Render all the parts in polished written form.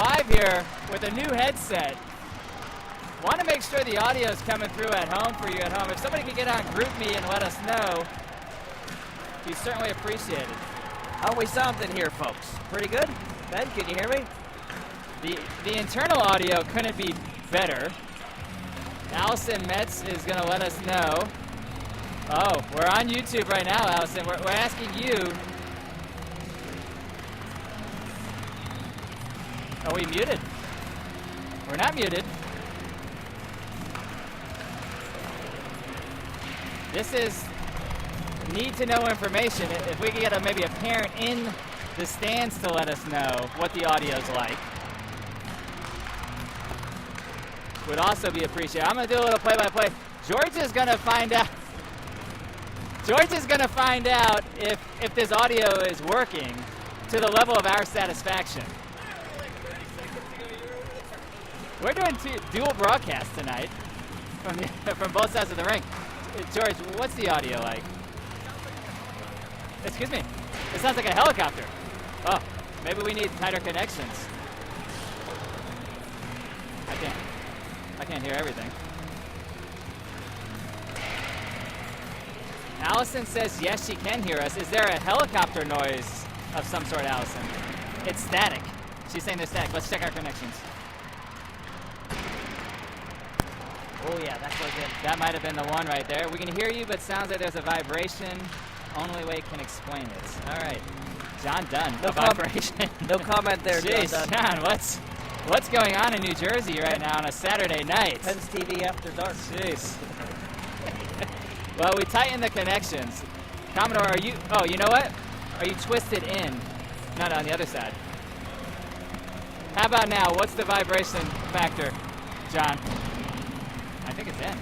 live here with a new headset. Want to make sure the audio is coming through at home for you at home. If somebody could get on GroupMe and let us know, we certainly appreciate it. How we sounding here, folks? Pretty good? Ben, can you hear me? The internal audio couldn't be better. Allison Metz is going to let us know. Oh, we're on YouTube right now, Allison. We're asking you. Are we muted? We're not muted. This is need-to-know information. If we could get maybe a parent in the stands to let us know what the audio's like, would also be appreciated. I'm going to do a little play-by-play. George is going to find out. George is going to find out if this audio is working to the level of our satisfaction. We're doing dual broadcasts tonight from both sides of the ring. George, what's the audio like? Excuse me. It sounds like a helicopter. Oh, maybe we need tighter connections. I can't hear everything. Allison says yes, she can hear us. Is there a helicopter noise of some sort, Allison? It's static. She's saying there's static. Let's check our connections. Oh yeah, that's what it is. That might have been the one right there. We can hear you, but sounds like there's a vibration. Only way can explain it. All right. John Dunn, no vibration. No comment there, Jeez, John. What's going on in New Jersey right now on a Saturday night? Penn's TV After Dark. Jeez. Well, we tightened the connections. Commodore, are you, oh, you know what? Are you twisted in? Not on the other side. How about now? What's the vibration factor, John? I think it's in.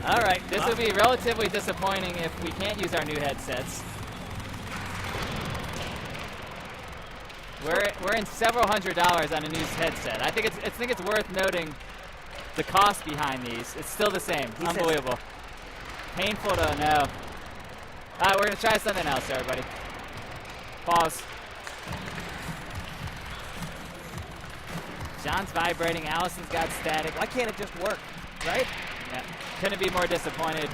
All right, this will be relatively disappointing if we can't use our new headsets. We're in several $100s on a new headset. I think it's worth noting the cost behind these. It's still the same. Unbelievable. Painful to know. All right, we're gonna try something else, everybody. Pause. John's vibrating. Allison's got static. Why can't it just work, right? Yeah. Couldn't be more disappointed.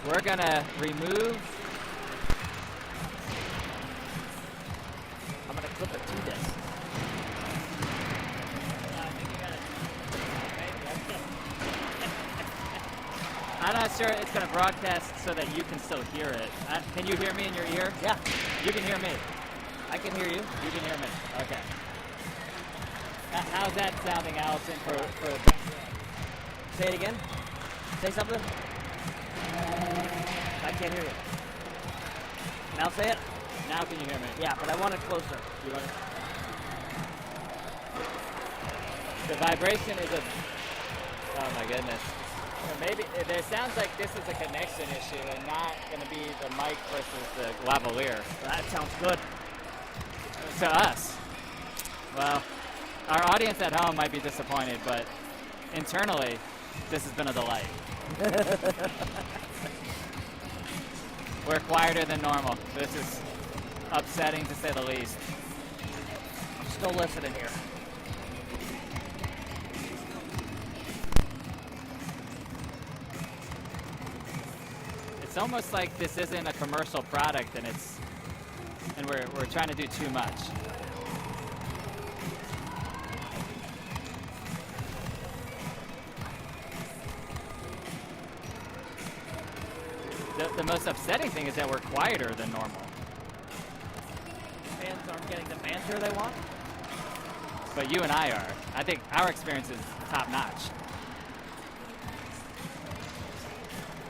We're gonna remove. I'm gonna clip it to this. I'm not sure it's gonna broadcast so that you can still hear it. Can you hear me in your ear? Yeah. You can hear me. I can hear you. You can hear me. Okay. How's that sounding, Allison? For Say it again. Say something. I can't hear you. Now say it. Now can you hear me? Yeah, but I want it closer. You want it? The vibration is a. Oh my goodness. Maybe it sounds like this is a connection issue and not going to be the mic versus the lavalier. That sounds good. To us. Well, our audience at home might be disappointed, but internally, this has been a delight. We're quieter than normal. This is upsetting to say the least. I'm still listening here. It's almost like this isn't a commercial product, and we're trying to do too much. The most upsetting thing is that we're quieter than normal. Fans aren't getting the banter they want. But you and I are. I think our experience is top notch.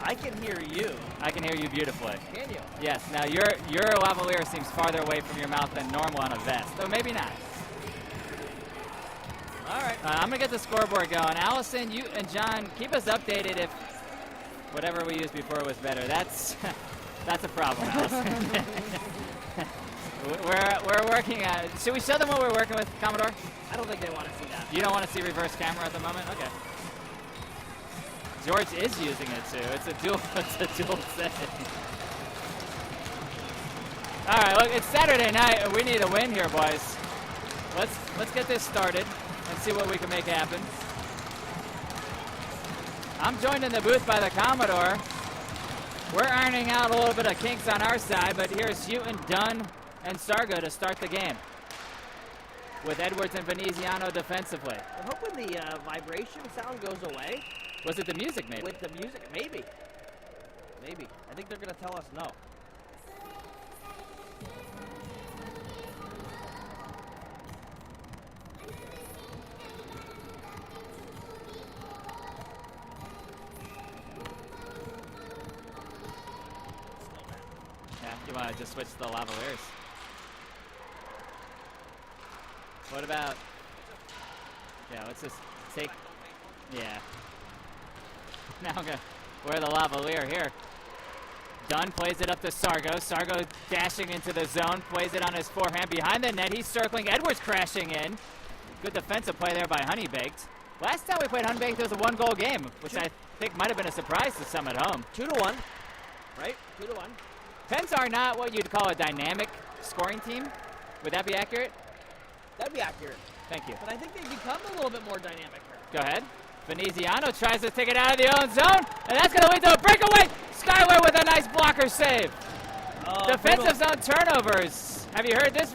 I can hear you. I can hear you beautifully. Can you? Yes. Now your lavalier seems farther away from your mouth than normal on a vest, though maybe not. All right. I'm gonna get the scoreboard going. Allison, you and John, keep us updated if whatever we used before was better. That's a problem, Allison. we're working on it. Should we show them what we're working with, Commodore? I don't think they want to see that. You don't want to see reverse camera at the moment? Okay. George is using it too. It's a dual setting. All right, look, it's Saturday night, and we need a win here, boys. Let's get this started and see what we can make happen. I'm joined in the booth by the Commodore. We're ironing out a little bit of kinks on our side, but here's Houghton, Dunn, and Sargo to start the game, with Edwards and Veneziano defensively. I'm hoping the vibration sound goes away. Was it the music, maybe? With the music, maybe. Maybe. I think they're going to tell us no. Yeah, you want to just switch to the Lavaliers. What about... Yeah, let's just take... Yeah. Now I'm going to wear the Lavalier here. Dunn plays it up to Sargo. Sargo dashing into the zone, plays it on his forehand behind the net. He's circling. Edwards crashing in. Good defensive play there by Honeybaked. Last time we played Honeybaked, it was a one-goal game, which I think might have been a surprise to some at home. 2-1, right? 2-1. Pens are not what you'd call a dynamic scoring team. Would that be accurate? That'd be accurate. Thank you. But I think they've become a little bit more dynamic here. Go ahead. Veneziano tries to take it out of the own zone, and that's going to lead to a breakaway. Skyler with a nice blocker save. Defensive zone turnovers. Have you heard this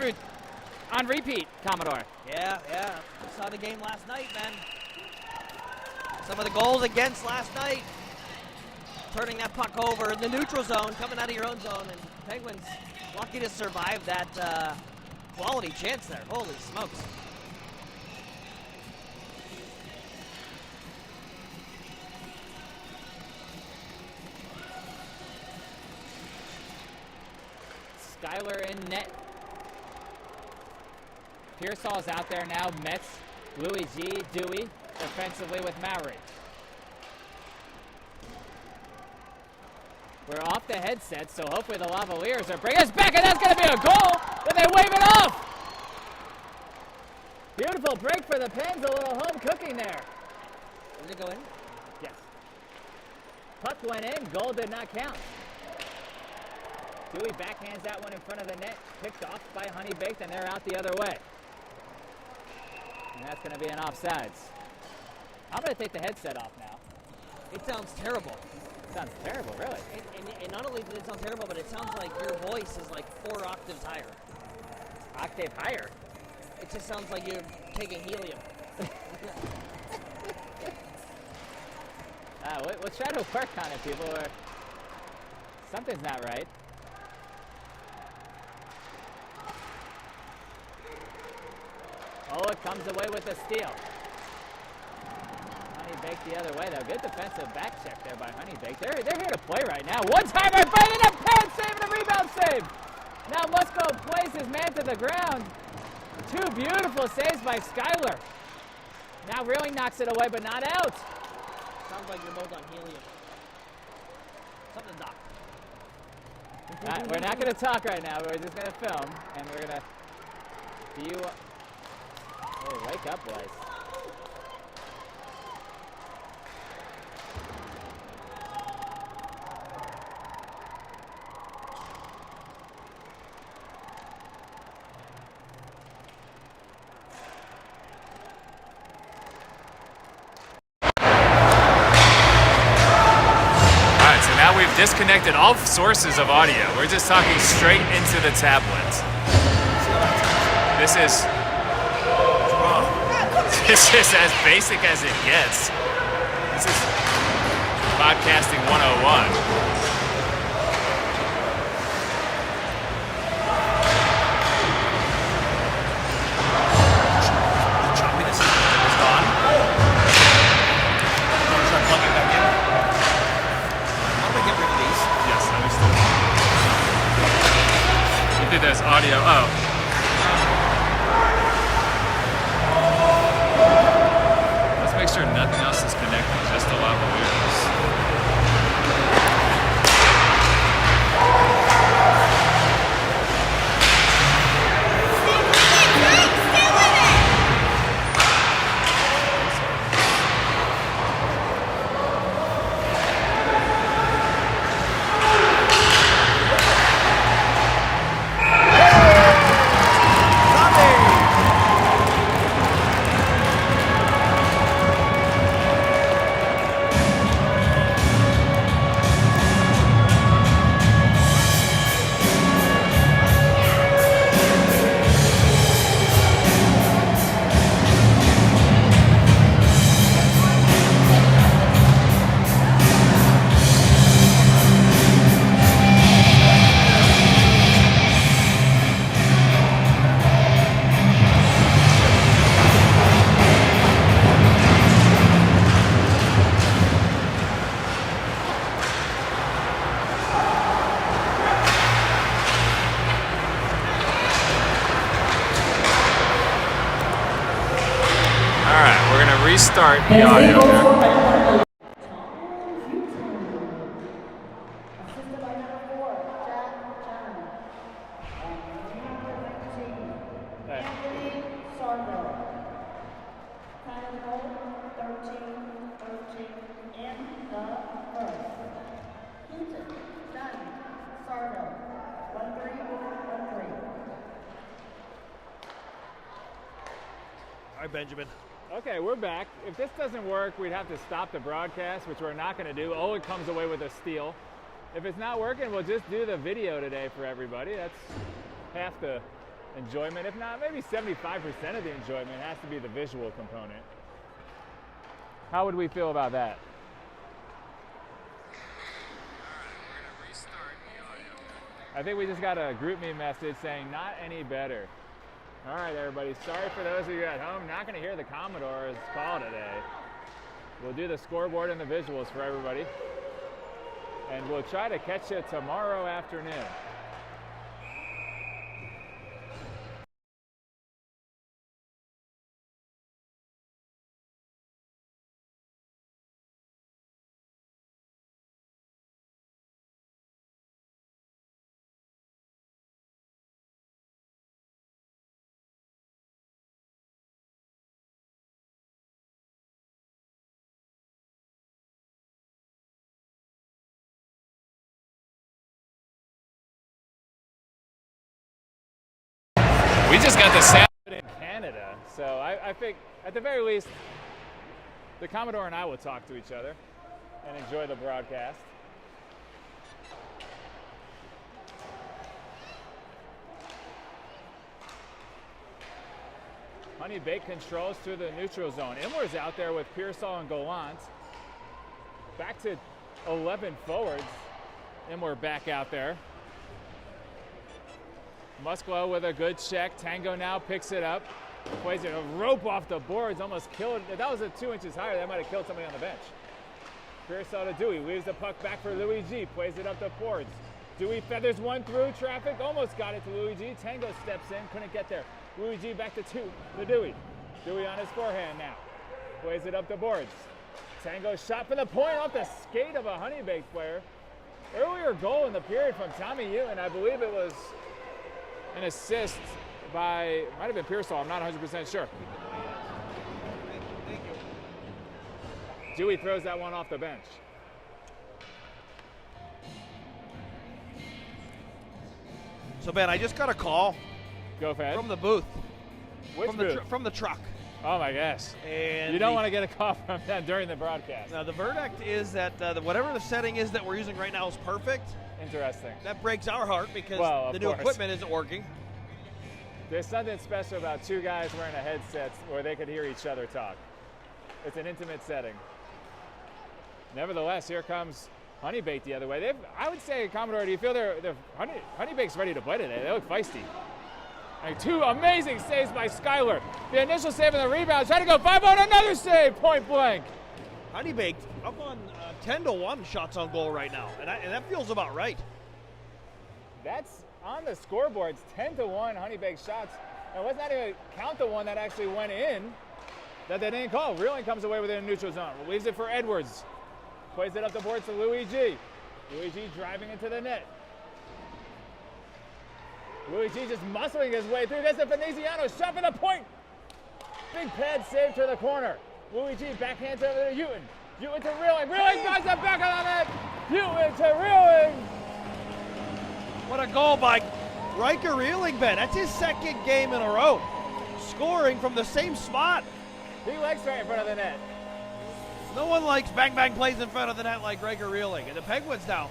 on repeat, Commodore? Yeah. I saw the game last night, man. Some of the goals against last night. Turning that puck over in the neutral zone, coming out of your own zone, and Penguins lucky to survive that quality chance there. Holy smokes. Skyler in net. Pearsall's out there now. Metz, Louis G, Dewey defensively with Mowry. We're off the headset, so hopefully the Lavaliers are bringing us back, and that's going to be a goal, but they wave it off. Beautiful break for the Pens, a little home cooking there. Did it go in? Yes. Puck went in, goal did not count. Dewey backhands that one in front of the net, picked off by Honeybaked, and they're out the other way. And that's going to be an offsides. I'm going to take the headset off now. It sounds terrible. Sounds terrible, really. And not only does it sound terrible, but it sounds like your voice is like 4 octaves higher. Octave higher? It just sounds like you're taking helium. We'll try to work on it, people. Something's not right. Oh, it comes away with a steal. Honeybaked the other way, though. Good defensive back check there by Honeybaked. They're here to play right now. One-timer, bringing up Penn, saving the rebound save. Now Musco plays his man to the ground. 2 beautiful saves by Skyler. Now really knocks it away, but not out. Sounds like you're both on helium. Something, Doc. All right, we're not going to talk right now. We're just going to film, and we're going to... Do you... Oh, wake up, boys. Now we've disconnected all sources of audio. We're just talking straight into the tablet. This is as basic as it gets. This is podcasting 101. There's audio. Oh. Let's make sure nothing else is connected, just the Lavaliers. restart the audio here. All right, Benjamin. Okay, we're back. If this doesn't work, we'd have to stop the broadcast, which we're not going to do. Oleg comes away with a steal. If it's not working, we'll just do the video today for everybody. That's half the enjoyment. If not, maybe 75% of the enjoyment has to be the visual component. How would we feel about that? I think we just got a group me message saying not any better. All right, everybody. Sorry for those of you at home. Not going to hear the Commodore's call today. We'll do the scoreboard and the visuals for everybody. And we'll try to catch you tomorrow afternoon. We just got the sound. In Canada, so I think at the very least, the Commodore and I will talk to each other and enjoy the broadcast. Honeybaked controls through the neutral zone. Imler's out there with Pearsall and Gallant. Back to 11 forwards. Imler back out there. Musklo with a good check. Tango now picks it up. Plays it a rope off the boards. Almost killed. If that was a 2 inches higher, that might have killed somebody on the bench. Pearsall to Dewey. Leaves the puck back for Luigi. Plays it up the boards. Dewey feathers one through traffic. Almost got it to Luigi. Tango steps in. Couldn't get there. Luigi back to Dewey. Dewey on his forehand now. Plays it up the boards. Tango shot for the point off the skate of a Honeybaked player. Earlier goal in the period from Tommy Ewan. I believe it was an assist by, might have been Pearsall, I'm not 100% sure. Thank you. Dewey throws that one off the bench. So, Ben, I just got a call Go ahead. from the booth. Which booth? From the truck. Oh my gosh. And you don't want to get a call from them during the broadcast. Now, the verdict is that whatever the setting is that we're using right now is perfect. Interesting. That breaks our heart because the new course. equipment isn't working. There's something special about two guys wearing a headset where they could hear each other talk. It's an intimate setting. Nevertheless, here comes Honeybaked the other way. I would say, Commodore, do you feel Honeybaked's ready to play today? They look feisty. And two amazing saves by Skyler. The initial save and the rebound. Trying to go 5-0, another save, point blank. Honeybaked up on 10-1 shots on goal right now, and that feels about right. That's on the scoreboards, 10-1 Honeybaked shots. And let's not even count the one that actually went in that they didn't call. Reeling comes away with it in neutral zone. Leaves it for Edwards. Plays it up the board to Luigi. Luigi driving into the net. Luigi just muscling his way through. Gets to Veneziano, shot for the point. Big pad save to the corner. Luigi backhands over to Houghton. Houghton to Reeling. Reeling knocks it back on the net. Houghton to Reeling. What a goal by Riker Reeling, Ben. That's his second game in a row. Scoring from the same spot. He likes right in front of the net. No one likes bang-bang plays in front of the net like Riker Reeling. And the Penguins now,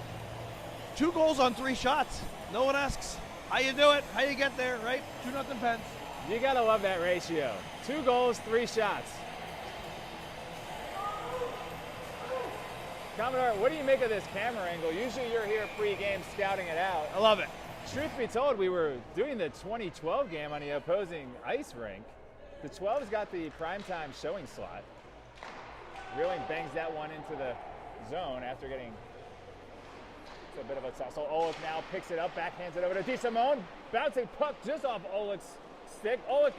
2 goals on 3 shots. No one asks how you do it, how you get there, right? 2-0 Pens. You gotta love that ratio. 2 goals, 3 shots. Commodore, what do you make of this camera angle? Usually you're here pre-game scouting it out. I love it. Truth be told, we were doing the 2012 game on the opposing ice rink. The 12's got the primetime showing slot. Reeling bangs that one into the zone after getting a bit of a tussle. Oleg now picks it up, backhands it over to DeSimone. Bouncing puck just off Oleg's stick. Oleg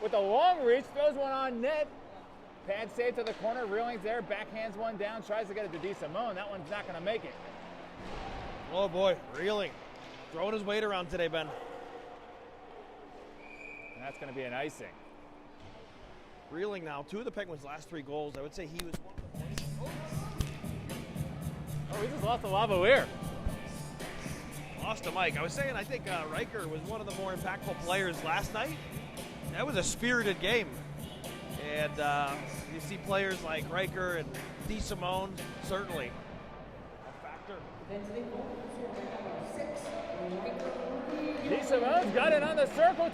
with a long reach, throws one on net. Pad save to the corner. Reeling's there. Backhands one down. Tries to get it to DeSimone. That one's not going to make it. Oh, boy. Reeling. Throwing his weight around today, Ben. And that's going to be an icing. Reeling now. 2 of the Penguins' last 3 goals. I would say he was one of the points. Oh, he just lost a Lavalier. Lost to Mike. I was saying I think Riker was one of the more impactful players last night. That was a spirited game. And you see players like Riker and DeSimone, certainly a factor. DeSimone's got it on the circle.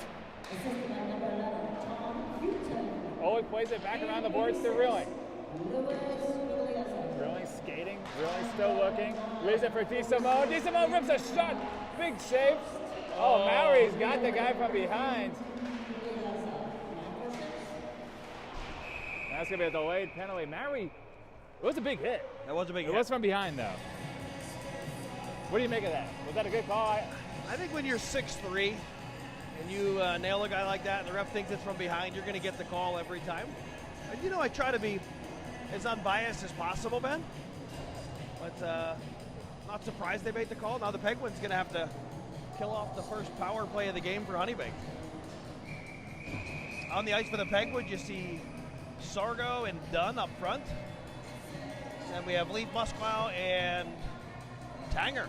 Oh, he plays it back around the boards to Reeling. Reeling skating. Reeling still looking. Leaves it for DeSimone. DeSimone rips a shot. Big save. Oh, Maury's got the guy from behind. That's going to be a delayed penalty. Maury, it was a big hit. That was a big hit. It was from behind, though. What do you make of that? Was that a good call? I think when you're 6'3", and you nail a guy like that and the ref thinks it's from behind, you're going to get the call every time. And, you know, I try to be as unbiased as possible, Ben. But not surprised they made the call. Now the Penguins going to have to kill off the first power play of the game for Honeybaked. On the ice for the Penguins, you see Sargo and Dunn up front. And we have Leaf Musklau and Tango.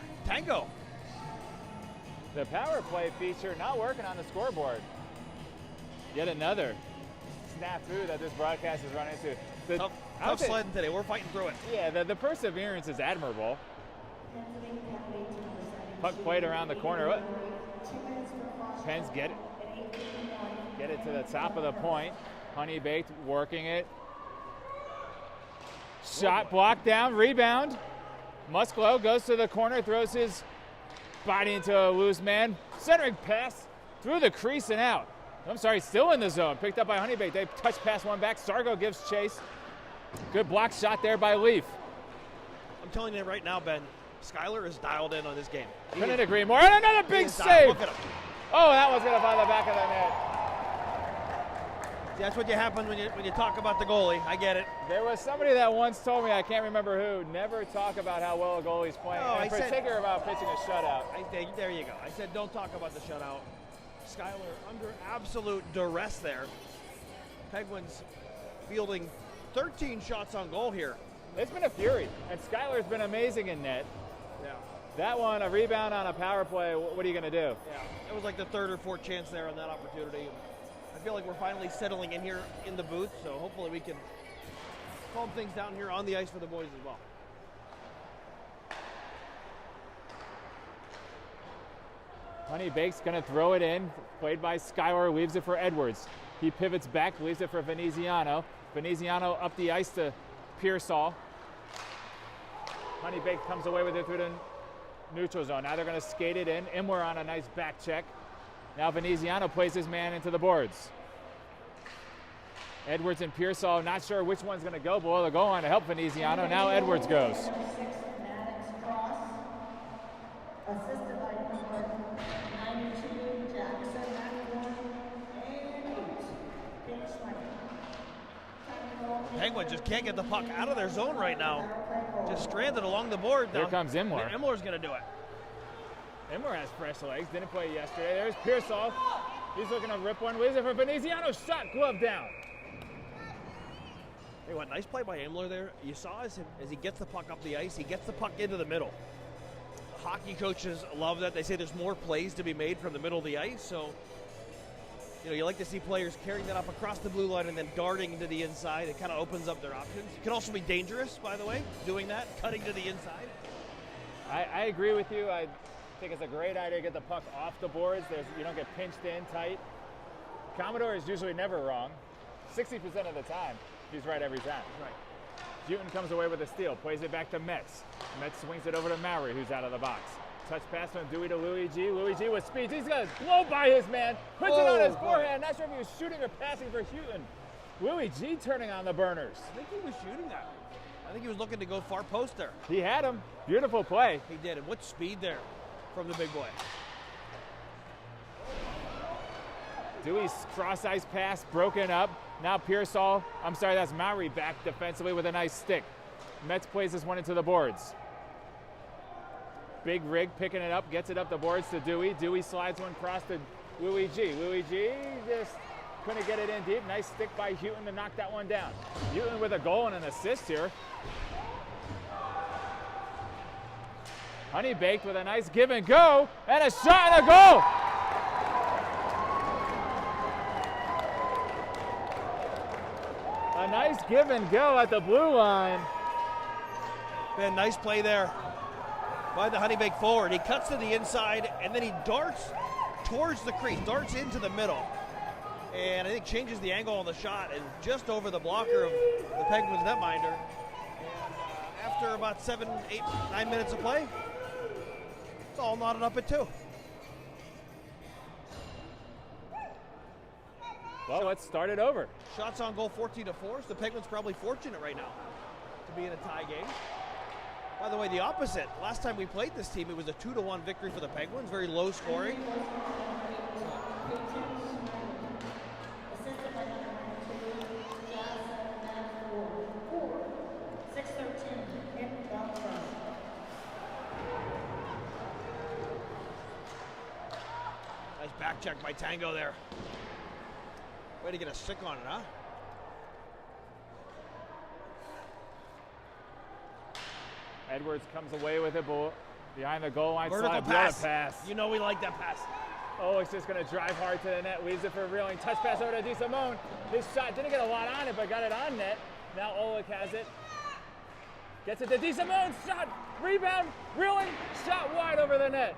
The power play feature not working on the scoreboard. Yet another snafu that this broadcast is running into. Tough sledding today. We're fighting through it. Yeah, the perseverance is admirable. Puck played around the corner. Pens get it. Get it to the top of the point. Honeybaked working it. Shot blocked down, rebound. Musklow goes to the corner, throws his body into a loose man. Centering pass through the crease and out. I'm sorry, still in the zone. Picked up by Honeybaked. They touch pass one back. Sargo gives chase. Good block shot there by Leaf. I'm telling you right now, Ben, Skyler is dialed in on this game. Couldn't agree more. And another big save. Look at him. Oh, that was going to find the back of the net. See, that's what happens when you talk about the goalie. I get it. There was somebody that once told me, I can't remember who, never talk about how well a goalie's playing, in particular about pitching a shutout. There you go. I said don't talk about the shutout. Skyler under absolute duress there. Penguins fielding 13 shots on goal here. It's been a fury, and Skyler's been amazing in net. Yeah. That one, a rebound on a power play, what are you going to do? Yeah, it was like the 3rd or 4th chance there on that opportunity. I feel like we're finally settling in here in the booth, so hopefully we can calm things down here on the ice for the boys as well. Honeybaked's going to throw it in, played by Skyler, leaves it for Edwards. He pivots back, leaves it for Veneziano. Veneziano up the ice to Pearsall. Honeybaked comes away with it through the neutral zone. Now they're going to skate it in. Imler on a nice back check. Now Veneziano plays his man into the boards. Edwards and Pearsall, not sure which one's going to go below the goal line to help Veneziano. Now Edwards goes. Assisted by number 92, Jackson, 91, Penguins just can't get the puck out of their zone right now. Just stranded along the board. Here comes Imler. Imler's going to do it. Imler has fresh legs. Didn't play yesterday. There's Pearsall. He's looking to rip one. Leaves it for Veneziano. Shot, glove down. Hey, what nice play by Imler there. You saw as he gets the puck up the ice, he gets the puck into the middle. Hockey coaches love that. They say there's more plays to be made from the middle of the ice. So, you like to see players carrying that up across the blue line and then darting to the inside. It kind of opens up their options. It can also be dangerous, by the way, doing that, cutting to the inside. I agree with you. I think it's a great idea to get the puck off the boards. You don't get pinched in tight. Commodore is usually never wrong. 60% of the time, he's right every time. Right. Houghton comes away with a steal, plays it back to Metz. Metz swings it over to Maury, who's out of the box. Touch pass from Dewey to Louis G. Louis G with speed. He's going to blow by his man. Puts it on his forehand. Not sure if he was shooting or passing for Houghton. Louis G turning on the burners. I think he was shooting that. I think he was looking to go far post there. He had him. Beautiful play. He did. And what speed there from the big boy. Dewey's cross-ice pass broken up. Now Pearsall, that's Mowry back defensively with a nice stick. Metz plays this one into the boards. Big Rig picking it up, gets it up the boards to Dewey. Dewey slides one across to Louis G. Louis G just couldn't get it in deep. Nice stick by Houghton to knock that one down. Houghton with a goal and an assist here. Honeybaked with a nice give and go, and a shot and a goal! A nice give and go at the blue line. Man, nice play there by the Honeybaked forward. He cuts to the inside, and then he darts towards the crease, darts into the middle, and I think changes the angle on the shot, and just over the blocker of the Penguins netminder. And after about 7, 8, 9 minutes of play, it's all knotted up at 2. Well, let's start it over. Shots on goal 14-4. So the Penguins probably fortunate right now to be in a tie game. By the way, the opposite. Last time we played this team, it was a 2-1 victory for the Penguins. Very low scoring. Assisted by number 92, Jackson, 613, Nick Beltran. Nice back check by Tango there. Way to get a stick on it, huh? Edwards comes away with it behind the goal line. Vertical pass. pass. You know we like that pass. Oh, it's just going to drive hard to the net. Leaves it for Reeling. Touch pass over to DeSimone. His shot didn't get a lot on it, but got it on net. Now Oleg has it. Gets it to DeSimone. Shot. Rebound. Reeling. Shot wide over the net.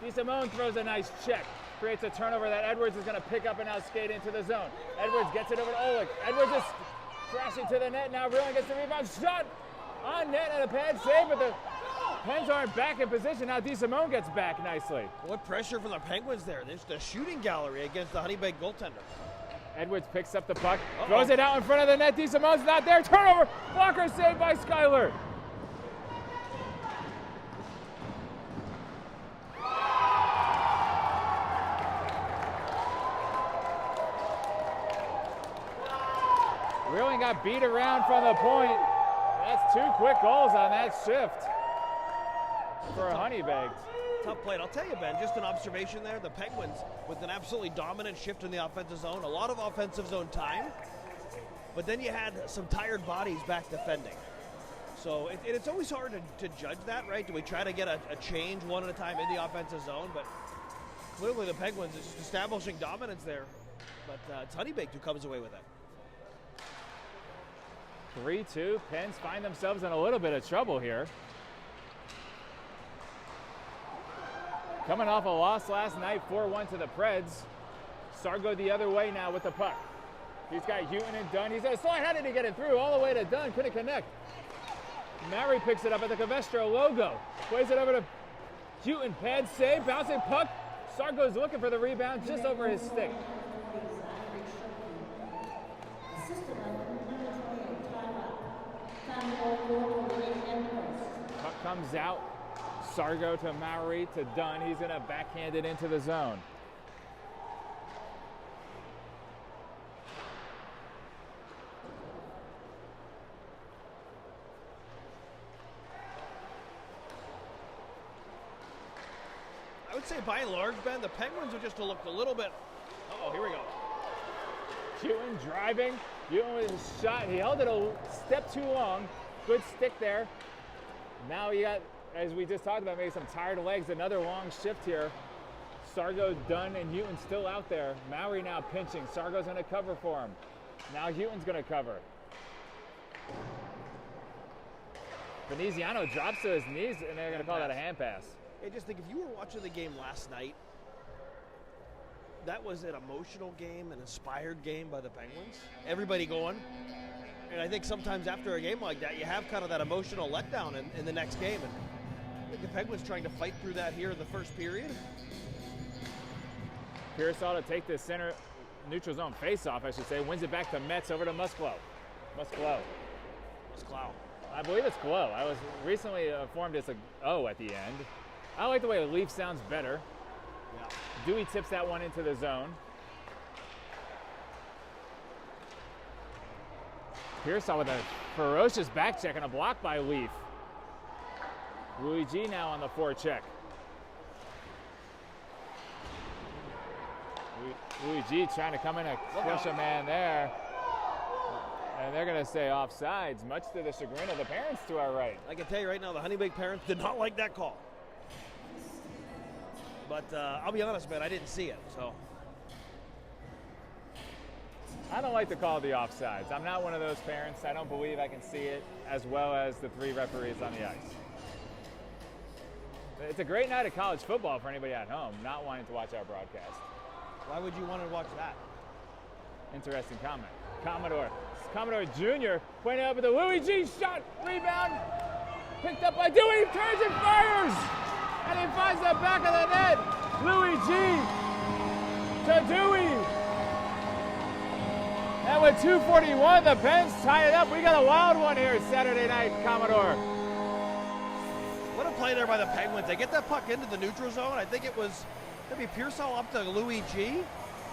DeSimone throws a nice check. Creates a turnover that Edwards is going to pick up and now skate into the zone. Edwards gets it over to Oleg. Edwards is crashing to the net. Now Reeling gets the rebound. Shot on net and a pad save, but the Pens aren't back in position. Now DeSimone gets back nicely. What pressure from the Penguins there. There's the shooting gallery against the Honeybaked goaltender. Edwards picks up the puck, throws it out in front of the net. DeSimone's not there. Turnover. Blocker saved by Skyler. Reeling got beat around from the point. That's 2 quick goals on that shift for Honeybaked. Tough play. And I'll tell you, Ben, just an observation there. The Penguins with an absolutely dominant shift in the offensive zone, a lot of offensive zone time, but then you had some tired bodies back defending. So it's always hard to judge that, right? Do we try to get a change one at a time in the offensive zone? But clearly the Penguins is establishing dominance there. But it's Honeybaked who comes away with it. 3-2. Pens find themselves in a little bit of trouble here. Coming off a loss last night, 4-1 to the Preds. Sargo the other way now with the puck. He's got Houghton and Dunn. He's going to slide. How did he get it through? All the way to Dunn. Couldn't connect. Mowry picks it up at the Covestro logo. Plays it over to Houghton. Pad save. Bouncing puck. Sargo's looking for the rebound just over his stick. Puck comes out. Sargo to Mowry to Dunn. He's going to backhand it into the zone. I would say by and large, Ben, the Penguins have just looked a little bit. Uh-oh, here we go. Houghton driving. Houghton with his shot. He held it a step too long. Good stick there. Now you got, as we just talked about, maybe some tired legs. Another long shift here. Sargo, Dunn, and Houghton still out there. Mowry now pinching. Sargo's going to cover for him. Now Houghton's going to cover. Veneziano drops to his knees, and they're going to call that a hand pass. I just think if you were watching the game last night, that was an emotional game, an inspired game by the Penguins. Everybody going. And I think sometimes after a game like that, you have kind of that emotional letdown in the next game. And I think the Penguins trying to fight through that here in the first period. Pearsall to take the center neutral zone face-off, I should say. Wins it back to Metz over to Musklow. Musklow. I believe it's Glow. I was recently informed it's a O at the end. I like the way the Leaf sounds better. Dewey tips that one into the zone. Pearsall with a ferocious back check and a block by Leaf. Louis G now on the forecheck. Louis G trying to come in and crush a man there. And they're going to say offsides, much to the chagrin of the parents to our right. I can tell you right now, the Honeybaked parents did not like that call. But I'll be honest, man, I didn't see it, so. I don't like to call the offsides. I'm not one of those parents. I don't believe I can see it as well as the 3 referees on the ice. It's a great night of college football for anybody at home not wanting to watch our broadcast. Why would you want to watch that? Interesting comment. Commodore Jr. pointing up at the Louis G shot, rebound, picked up by Dewey, turns and fires, and he finds the back of the net. Louis G to Dewey. And with 2:41, the Pens tie it up. We got a wild one here Saturday night, Commodore. What a play there by the Penguins. They get that puck into the neutral zone. I think it was maybe Pearsall up to Louis G.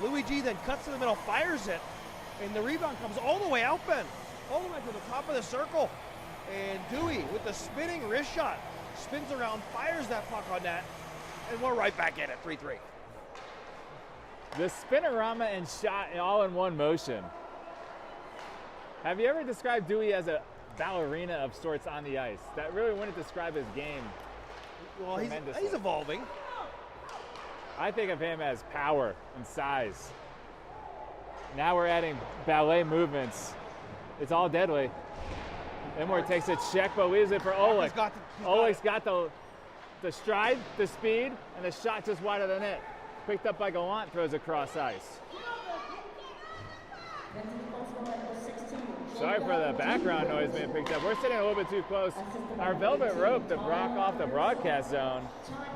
Louis G then cuts to the middle, fires it, and the rebound comes all the way out, Ben. All the way to the top of the circle. And Dewey with the spinning wrist shot spins around, fires that puck on net, and we're right back in at 3-3. The spinorama and shot all in one motion. Have you ever described Dewey as a ballerina of sorts on the ice? That really wouldn't describe his game. Well, he's evolving. I think of him as power and size. Now we're adding ballet movements. It's all deadly. Emor takes a check but leaves it for Oleg. Oleg's got the stride, the speed, and the shot just wide of the net. Picked up by Gallant, throws across ice. Sorry for the background noise being picked up. We're sitting a little bit too close. Our velvet rope to block off the broadcast zone,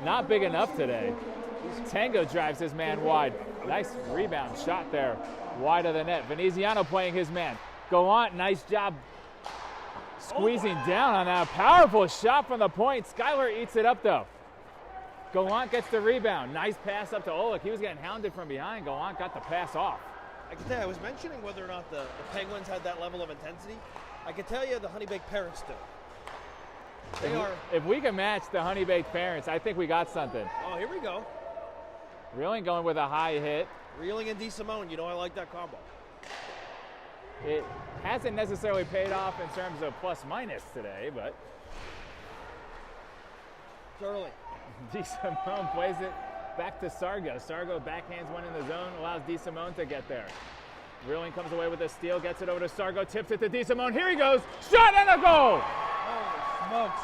not big enough today. Tango drives his man wide. Nice rebound shot there, wide of the net. Veneziano playing his man. Gallant, nice job squeezing down on that powerful shot from the point. Skyler eats it up though. Gallant gets the rebound. Nice pass up to Oleg. He was getting hounded from behind. Gallant got the pass off. I can tell you, I was mentioning whether or not the Penguins had that level of intensity. I can tell you the Honeybaked parents do. If we can match the Honeybaked parents, I think we got something. Oh, here we go. Reeling going with a high hit. Reeling and DeSimone, you know I like that combo. It hasn't necessarily paid off in terms of plus minus today, but It's early. DeSimone plays it back to Sargo. Sargo backhands one in the zone, allows DeSimone to get there. Reeling comes away with a steal, gets it over to Sargo, tips it to DeSimone. Here he goes, shot and a goal! Holy smokes.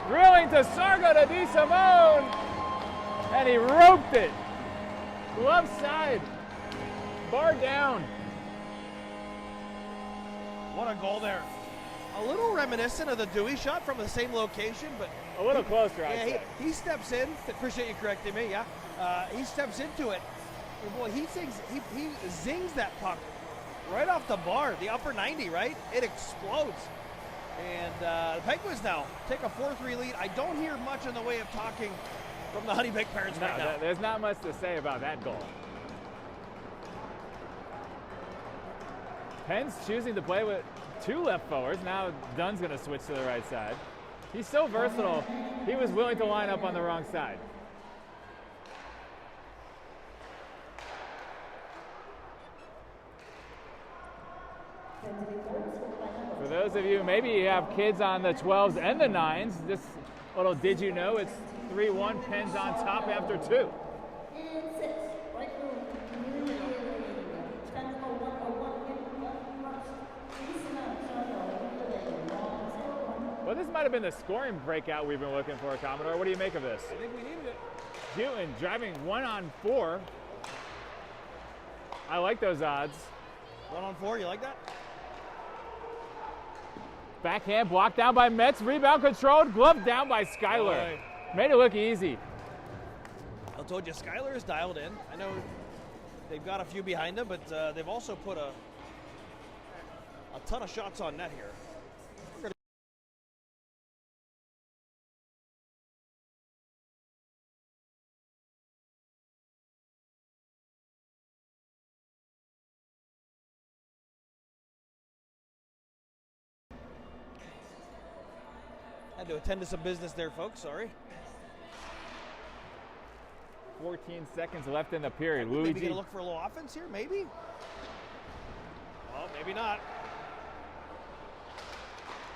Reeling to Sargo to DeSimone, and he roped it. Glove side, bar down. What a goal there. A little reminiscent of the Dewey shot from the same location, but A little closer, I'd yeah, say. he steps in. Appreciate you correcting me. Yeah, he steps into it. And boy, he zings that puck right off the bar, the upper 90. Right, it explodes. And the Penguins now take a 4-3 lead. I don't hear much in the way of talking from the Honeybaked parents right now. There's not much to say about that goal. Penn's choosing to play with 2 left forwards. Now Dunn's going to switch to the right side. He's so versatile, he was willing to line up on the wrong side. For those of you, maybe you have kids on the 12s and the 9s, this little did you know, it's 3-1, Penn's on top after 2. Well, this might have been the scoring breakout we've been looking for, Commodore. What do you make of this? I think we needed it. Hewton driving 1-on-4. I like those odds. 1-on-4, you like that? Backhand blocked down by Metz. Rebound controlled. Glove down by Skyler. Boy. Made it look easy. I told you, Skyler is dialed in. I know they've got a few behind them, but they've also put a ton of shots on net here. Had to attend to some business there, folks. Sorry. 14 seconds left in the period. Maybe Luigi. gonna look for a little offense here, maybe. Well, maybe not.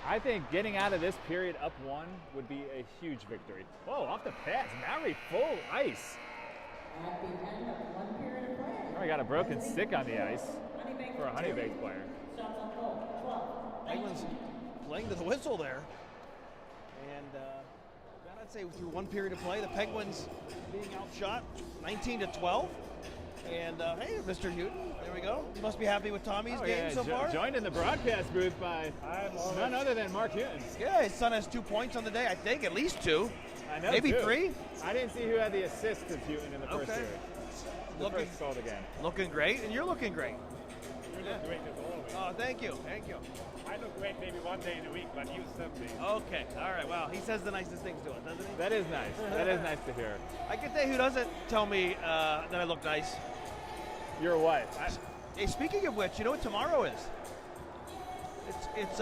I think getting out of this period up 1 would be a huge victory. Whoa, off the pass. Maori full ice. At the end of 1 period of play. Oh, we got a broken stick on the ice Honeybaked for a Honeybaked player. Shots on goal, 12. Penguins playing to the whistle there. And I'd say through 1 period of play, the Penguins being outshot 19-12. And hey, Mr. Newton, there we go. You must be happy with Tommy's game so far. Joined in the broadcast booth by none other than Mark Hutton. Yeah, his son has 2 points on the day, I think, at least 2. I know, Maybe too. 3. I didn't see who had the assist of Hutton in the first Okay. period. The Looking- first goal again. Looking great, and you're looking great. You look great as always. Oh, thank you, thank you. I look great maybe one day in a week, but you something. Okay, all right, well, he says the nicest things to us, doesn't he? That is nice. That is nice to hear. I can tell you who doesn't tell me that I look nice. Your what? Hey, speaking of which, you know what tomorrow is? It's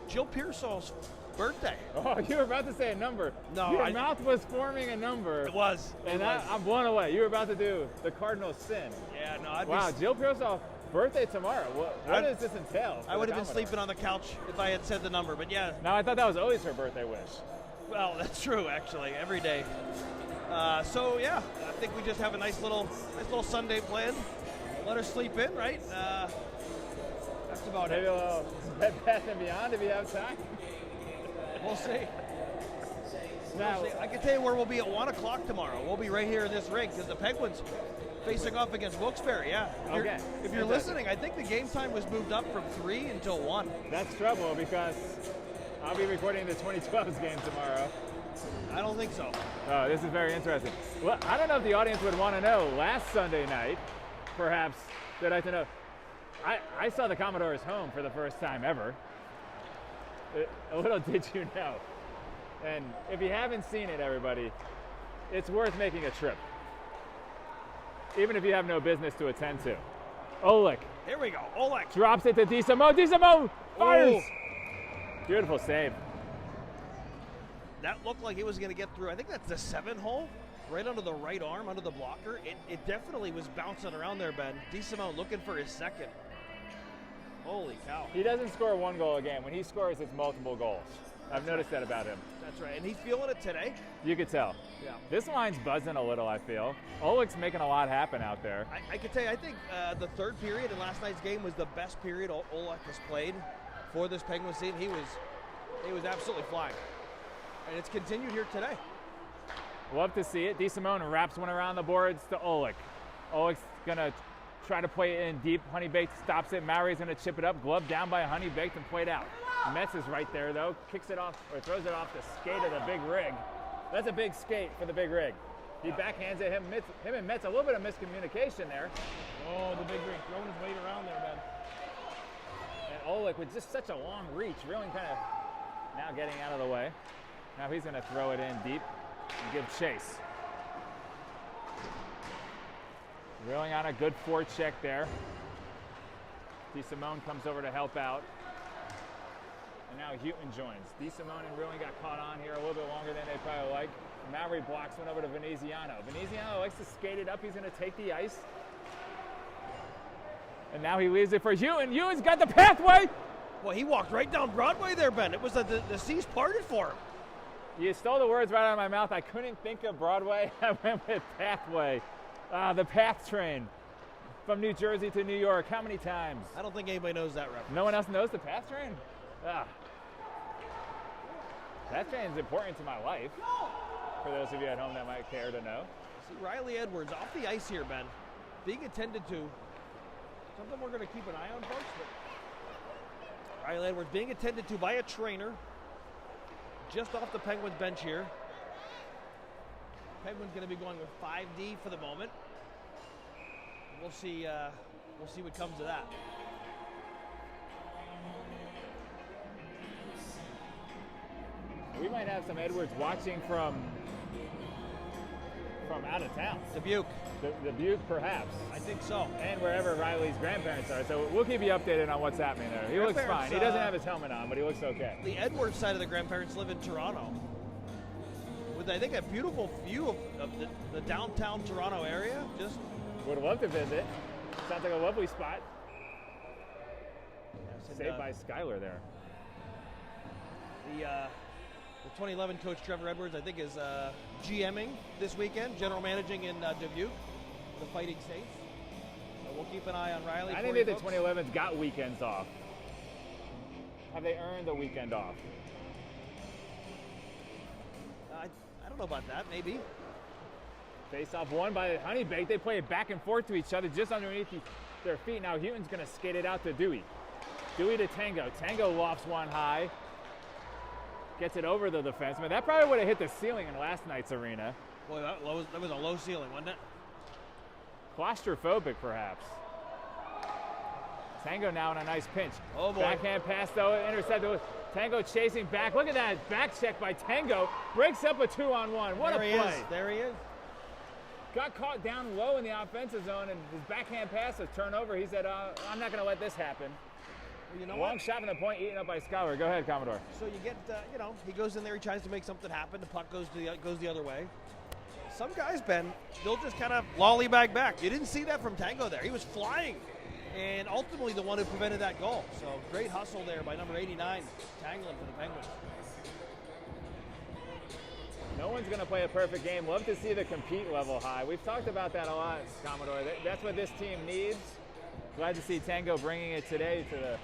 Jill Pearsall's birthday. Oh, you were about to say a number. No, Your mouth was forming a number. It was. And it was. I'm blown away. You were about to do the cardinal sin. Yeah, no, I'd Wow, be, Jill Pearsall, birthday tomorrow. What does this entail? I would have been sleeping on the couch if I had said the number, but yeah. No, I thought that was always her birthday wish. Well, that's true, actually, every day. So yeah, I think we just have a nice little Sunday planned. Let her sleep in, right? That's about Maybe it. a little Bed Bath and Beyond if you have time. We'll see. Now, I can tell you where we'll be at 1 o'clock tomorrow. We'll be right here in this rink because the Penguins facing off against Wilkes-Barre. Yeah. Okay. If you're listening, I think the game time was moved up from 3 until 1. that's trouble because I'll be recording the 2012's game tomorrow. I don't think so. Oh, this is very interesting. Well, I don't know if the audience would want to know. Last Sunday night, perhaps, they'd like to know. I saw the Commodores home for the first time ever. A little did you know. And if you haven't seen it, everybody, it's worth making a trip. Even if you have no business to attend to. Oleg Here we go. Oleg. drops it to DeSimo. DeSimo fires! Beautiful save. That looked like it was going to get through. I think that's the 7 hole, right under the right arm, under the blocker. It definitely was bouncing around there, Ben. DeSimo looking for his second. Holy cow. He doesn't score 1 goal a game. When he scores, it's multiple goals. I've noticed that about him. That's right. And he's feeling it today. You could tell. Yeah. This line's buzzing a little, I feel. Oleg's making a lot happen out there. I can tell you, I think the third period in last night's game was the best period Oleg has played for this Penguins team. He was absolutely flying. And it's continued here today. Love to see it. DeSimone wraps one around the boards to Oleg. Oleg's gonna try to play it in deep. Honeybaked stops it. Maori's gonna chip it up. Glove down by Honeybaked and played out. Metz is right there though. Kicks it off or throws it off the skate of the big rig. That's a big skate for the big rig. He backhands it. Him and Metz, a little bit of miscommunication there. Oh, the big rig throwing his weight around there, man. And Oleg with just such a long reach, really kind of now getting out of the way. Now he's gonna throw it in deep and give chase. Reeling on a good forecheck there. DeSimone comes over to help out. And now Hutton joins. DeSimone and Reeling got caught on here a little bit longer than they probably like. Maori blocks one over to Veneziano. Veneziano likes to skate it up. He's going to take the ice. And now he leaves it for Hutton. Hutton's got the pathway. Well, he walked right down Broadway there, Ben. It was the seas parted for him. You stole the words right out of my mouth. I couldn't think of Broadway. I went with pathway. The PATH train from New Jersey to New York. How many times? I don't think anybody knows that reference. No one else knows the PATH train? PATH train is important to my life. For those of you at home that might care to know. See, Riley Edwards off the ice here, Ben. Being attended to. Something we're going to keep an eye on, folks. But Riley Edwards being attended to by a trainer. Just off the Penguins bench here. Penguins going to be going with 5D for the moment. We'll see what comes of that. We might have some Edwards watching from from out of town. Dubuque. Dubuque, perhaps. I think so. And wherever Riley's grandparents are. So we'll keep you updated on what's happening there. He looks fine. Grandparents, He doesn't have his helmet on, but he looks okay. The Edwards side of the grandparents live in Toronto. With, I think, a beautiful view of the downtown Toronto area. Just Would love to visit. Sounds like a lovely spot. yes, Saved by Skylar there. the 2011 coach Trevor Edwards, I think, is GMing this weekend, general managing in Dubuque, the Fighting Saints. So we'll keep an eye on Riley. I think that the 2011's got weekends off. Have they earned a weekend off? I don't know about that, maybe. Face off won by Honeybaked. They play it back and forth to each other just underneath their feet. Now Houghton's going to skate it out to Dewey. Dewey to Tango. Tango lofts one high. Gets it over the defenseman. That probably would have hit the ceiling in last night's arena. Boy, that was a low ceiling, wasn't it? Claustrophobic, perhaps. Tango now in a nice pinch. Oh, boy. Backhand pass, though, intercepted. Tango chasing back. Look at that back check by Tango. Breaks up a 2-on-1. What There a he play. is. There he is. Got caught down low in the offensive zone, and his backhand pass was turned over. He said, I'm not going to let this happen. Well, you know Long what? shot from the point, eaten up by Skylar. Go ahead, Commodore. So you get, he goes in there, he tries to make something happen. The puck goes the other way. Some guys, Ben, they'll just kind of lollygag back. You didn't see that from Tango there. He was flying, and ultimately the one who prevented that goal. So great hustle there by number 89, Tanglin for the Penguins. No one's going to play a perfect game. Love to see the compete level high. We've talked about that a lot, Commodore. That's what this team needs. Glad to see Tango bringing it today to the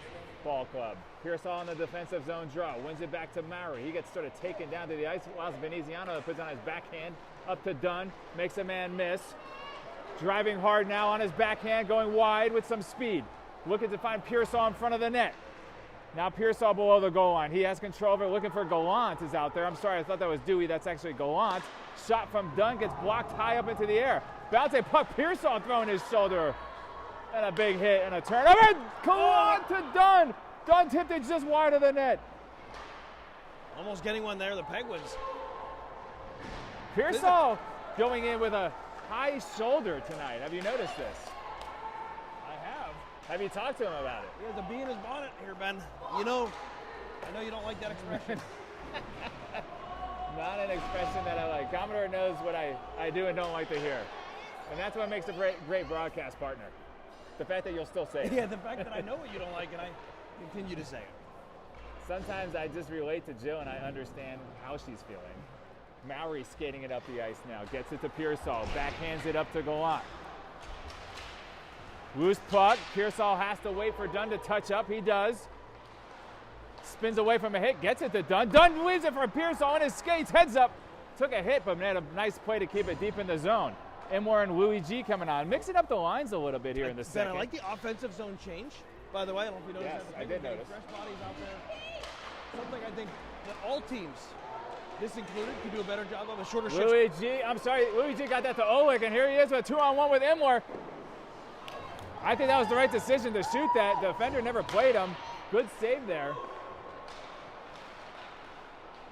ball club. Pearsall in the defensive zone draw. Wins it back to Maury. He gets sort of taken down to the ice. Allows Veneziano to put on his backhand. Up to Dunn. Makes a man miss. Driving hard now on his backhand. Going wide with some speed. Looking to find Pearsall in front of the net. Now Pearsall below the goal line. He has control of it. Looking for Gallant is out there. I'm sorry, I thought that was Dewey. That's actually Gallant. Shot from Dunn gets blocked high up into the air. Bounce puck. Pearsall throwing his shoulder. And a big hit and a turnover. Gallant to Dunn. Dunn tipped it just wide of the net. Almost getting one there, the Penguins. Pearsall going in with a high shoulder tonight. Have you noticed this? I have. Have you talked to him about it? He has a bee in his bonnet here, Ben. I know you don't like that expression. Not an expression that I like. Commodore knows what I do and don't like to hear. And that's what makes a great broadcast partner. The fact that you'll still say it. Yeah, the fact that I know what you don't like and I continue to say it. Sometimes I just relate to Jill and I understand how she's feeling. Maury skating it up the ice now. Gets it to Pearsall. Backhands it up to Gallant. Loose puck. Pearsall has to wait for Dunn to touch up. He does. Spins away from a hit. Gets it to Dunn. Dunn leaves it for Pearsall on his skates. Heads up. Took a hit, but made a nice play to keep it deep in the zone. Imwar and Luigi coming on. Mixing up the lines a little bit here in the second. Ben, I like the offensive zone change. By the way, I don't know if you noticed Yes, that. I did notice. Fresh bodies out there. Something I think that all teams, this included, could do a better job of a shorter shift. Luigi got that to Oleg, and here he is with a 2-on-1 with Imwar. I think that was the right decision to shoot that. The defender never played him. Good save there.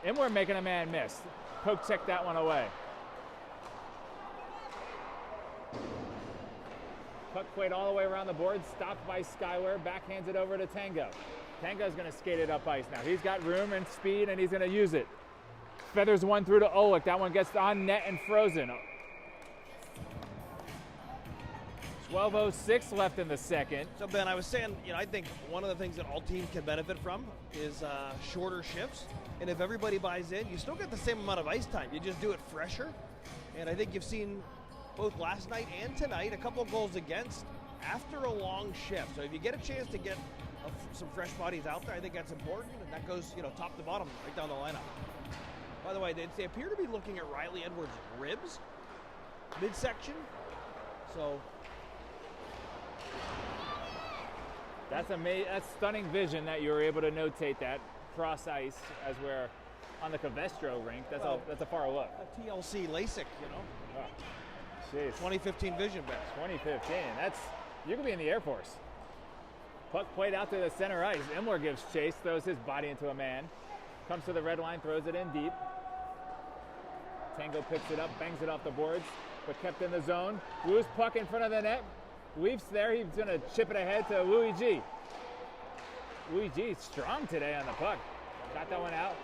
Imwar making a man miss. Poke checked that one away. Puck played all the way around the board, stopped by Skylar, backhands it over to Tango. Tango's going to skate it up ice now. He's got room and speed, and he's going to use it. Feathers one through to Oleg. That one gets on net and frozen. 12:06 left in the second. So, Ben, I was saying, I think one of the things that all teams can benefit from is shorter shifts. And if everybody buys in, you still get the same amount of ice time. You just do it fresher. And I think you've seen both last night and tonight a couple of goals against after a long shift. So if you get a chance to get some fresh bodies out there, I think that's important. And that goes, top to bottom, right down the lineup. By the way, they appear to be looking at Riley Edwards' ribs, midsection. So That's stunning vision that you were able to notate that cross ice as we're on the Covestro rink. That's a far look. a TLC LASIK, Oh, jeez. 2015 vision, Ben. 2015. You could be in the Air Force. Puck played out to the center ice. Imler gives chase, throws his body into a man. Comes to the red line, throws it in deep. Tango picks it up, bangs it off the boards, but kept in the zone. Wu's puck in front of the net. Weeps there. He's going to chip it ahead to Louis G. Louis G strong today on the puck. Got that one out.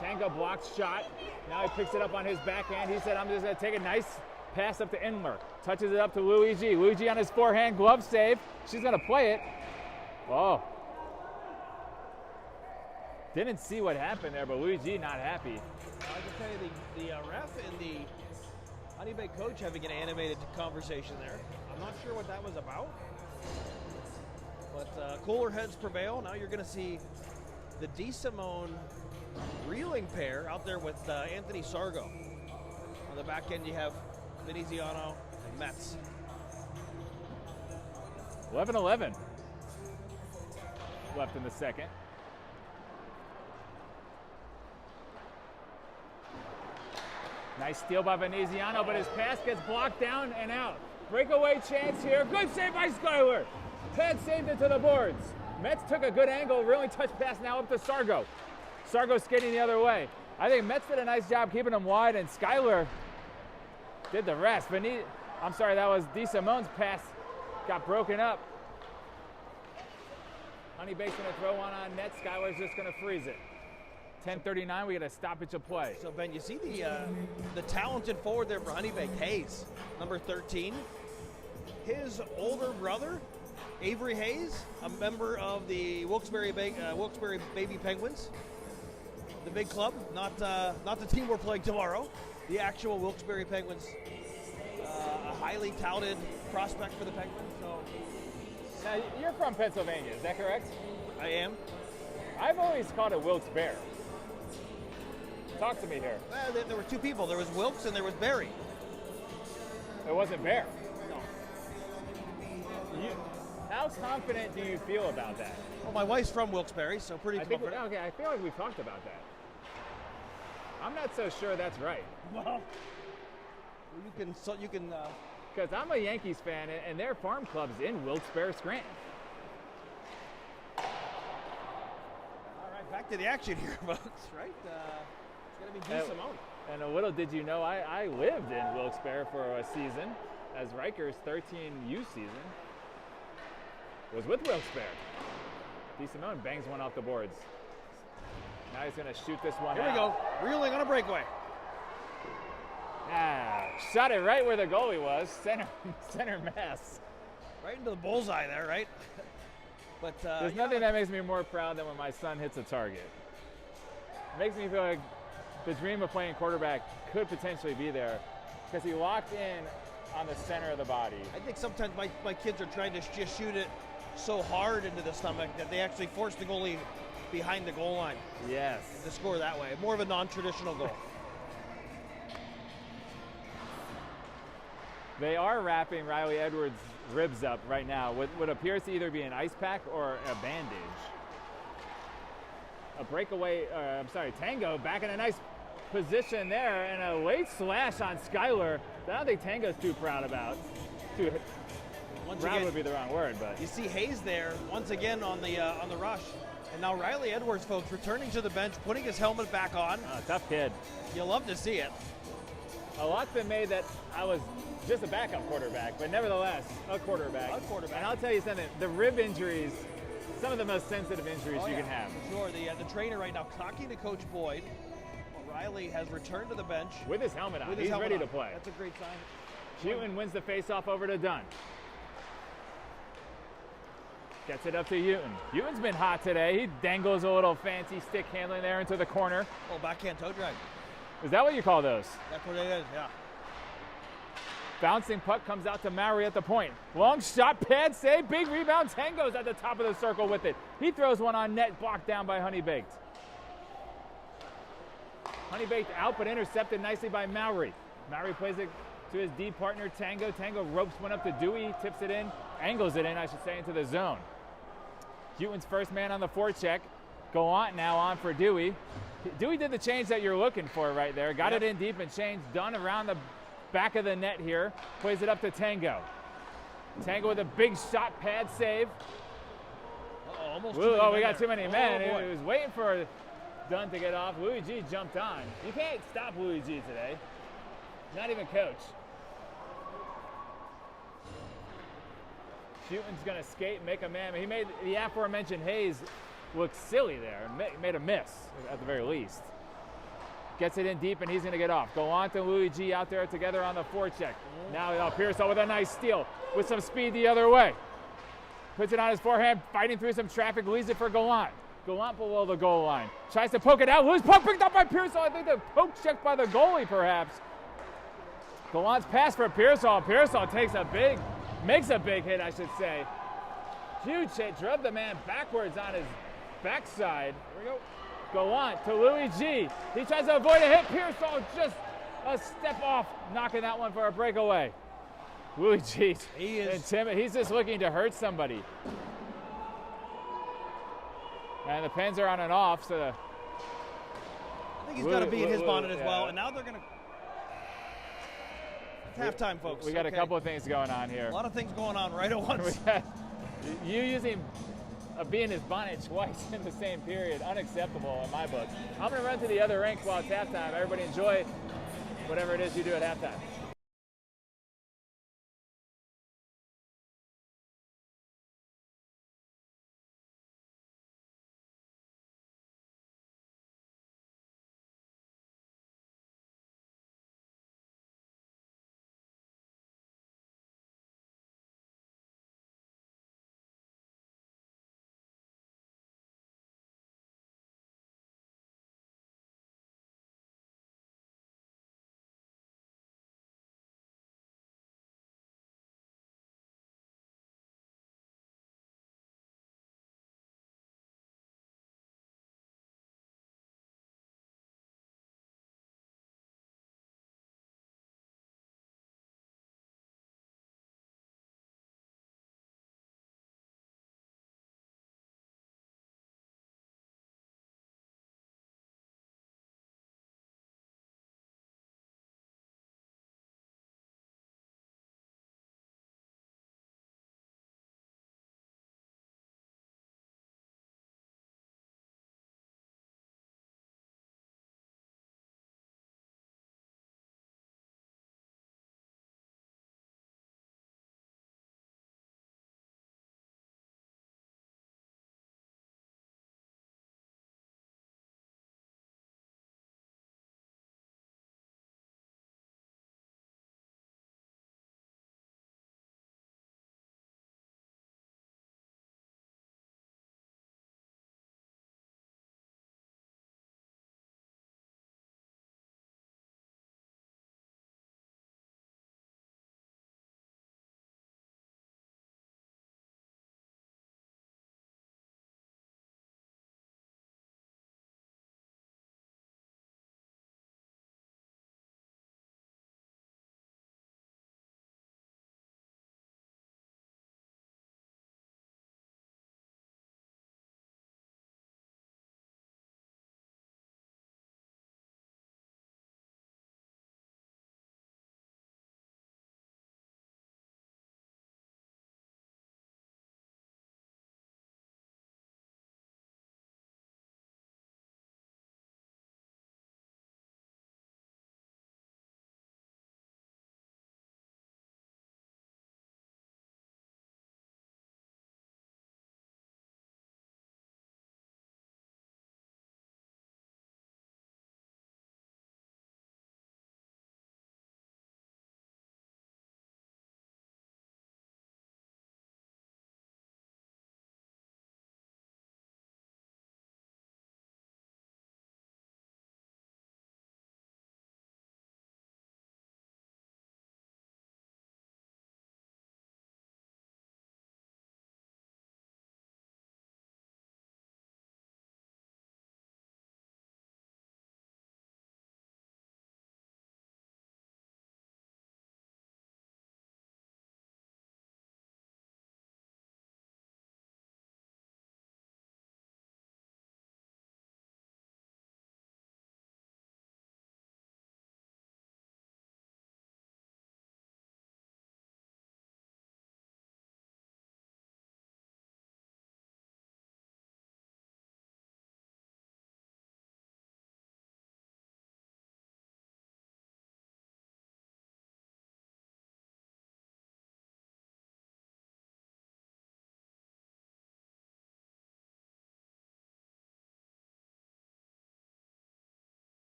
Tango blocks shot. Now he picks it up on his backhand. He said, I'm just going to take a nice pass up to Inler. Touches it up to Louis G. Louis G on his forehand, glove save. She's going to play it. Oh. Didn't see what happened there, but Louis G not happy. I can tell you the ref and the Honeybaked coach having an animated conversation there. I'm not sure what that was about. But cooler heads prevail. Now you're going to see the DeSimone reeling pair out there with Anthony Sargo. On the back end, you have Veneziano and Metz. 11-11 left in the second. Nice steal by Veneziano, but his pass gets blocked down and out. Breakaway chance here. Good save by Skyler. Ted saved it to the boards. Metz took a good angle, really touch pass now up to Sargo. Sargo skating the other way. I think Metz did a nice job keeping him wide, and Skyler did the rest. I'm sorry, that was DeSimone's pass. Got broken up. Honeybaked's going to throw one on net. Skyler's just going to freeze it. 10:39, we get a stoppage of play. So Ben, you see the talented forward there for Honeybaked, Hayes, number 13. His older brother, Avery Hayes, a member of the Wilkes-Barre Baby Penguins, the big club, not the team we're playing tomorrow, the actual Wilkes-Barre Penguins, a highly touted prospect for the Penguins. So now, you're from Pennsylvania, is that correct? I am. I've always called it Wilkes-Barre. Talk to me here. Well, there were two people. There was Wilkes and there was Barry. It wasn't Bear. No. How confident do you feel about that? Well, my wife's from Wilkes-Barre, so pretty confident. I feel like we've talked about that. I'm not so sure that's right. Well, you can. Because I'm a Yankees fan, and their farm club's in Wilkes-Barre, Scranton. All right, back to the action here, folks. Right? It's going to be DeSimone. And a little did you know, I lived in Wilkes-Barre for a season, as Riker's 13U season was with Wilkes-Barre. DeSimone bangs one off the boards. Now he's going to shoot this one Here we go. Reeling on a breakaway. Shot it right where the goalie was, center mass. Right into the bullseye there, right? But there's nothing that makes me more proud than when my son hits a target. It makes me feel like the dream of playing quarterback could potentially be there because he locked in on the center of the body. I think sometimes my kids are trying to just shoot it so hard into the stomach that they actually force the goalie behind the goal line. Yes. To score that way. More of a non-traditional goal. They are wrapping Riley Edwards' ribs up right now with what appears to either be an ice pack or a bandage. A breakaway, Tango back in a nice position there, and a late slash on Skyler that I don't think Tango's too proud about. Proud would be the wrong word, but you see Hayes there once again on the rush, and now Riley Edwards, folks, returning to the bench, putting his helmet back on. Tough kid. You'll love to see it. A lot's been made that I was just a backup quarterback, but nevertheless, a quarterback. And I'll tell you something, the rib injuries, some of the most sensitive injuries you can have. For sure. The trainer right now talking to Coach Boyd. Riley has returned to the bench. With his helmet on. He's ready to play. That's a great sign. Houghton wins the faceoff over to Dunn. Gets it up to Houghton. Houghton's been hot today. He dangles a little fancy stick handling there into the corner. Oh, backhand toe drag. Is that what you call those? That's what it is, yeah. Bouncing puck comes out to Mowry at the point. Long shot, pad save, big rebound. Tango's at the top of the circle with it. He throws one on net, blocked down by Honeybaked. Honeybaked out, but intercepted nicely by Mowry. Mowry plays it to his D partner, Tango. Tango ropes one up to Dewey, tips it in, angles it in, I should say, into the zone. Houghton's first man on the forecheck. Gallant now on for Dewey. Dewey did the change that you're looking for right there. Got it in deep and changed. Dunn around the back of the net here. Plays it up to Tango. Tango with a big shot, pad save. We got too many men. He was waiting for Dunn to get off. Louis G jumped on. You can't stop Louis G today. Not even coach. Schuten's gonna skate and make a man. He made the aforementioned Hayes look silly there. Made a miss at the very least. Gets it in deep and he's gonna get off. Gallant and Luigi out there together on the forecheck. Now Pearsall with a nice steal with some speed the other way. Puts it on his forehand, fighting through some traffic, leaves it for Gallant. Gallant below the goal line. Tries to poke it out. Loose puck picked up by Pearsall. I think the poke checked by the goalie perhaps. Gallant's pass for Pearsall. Pearsall makes a big hit, I should say. Huge hit, drove the man backwards on his backside. Here we go. Gallant to Luigi. He tries to avoid a hit. Pearsall just a step off, knocking that one for a breakaway. Luigi, he's just looking to hurt somebody. And the Pens are on and off, so I think he's got to be in his bonnet as well. And now they're going to. It's halftime, folks. We got a couple of things going on here. A lot of things going on right at once. You using be in his bonnet twice in the same period, unacceptable in my book. I'm going to run to the other rink while it's halftime. Everybody enjoy whatever it is you do at halftime.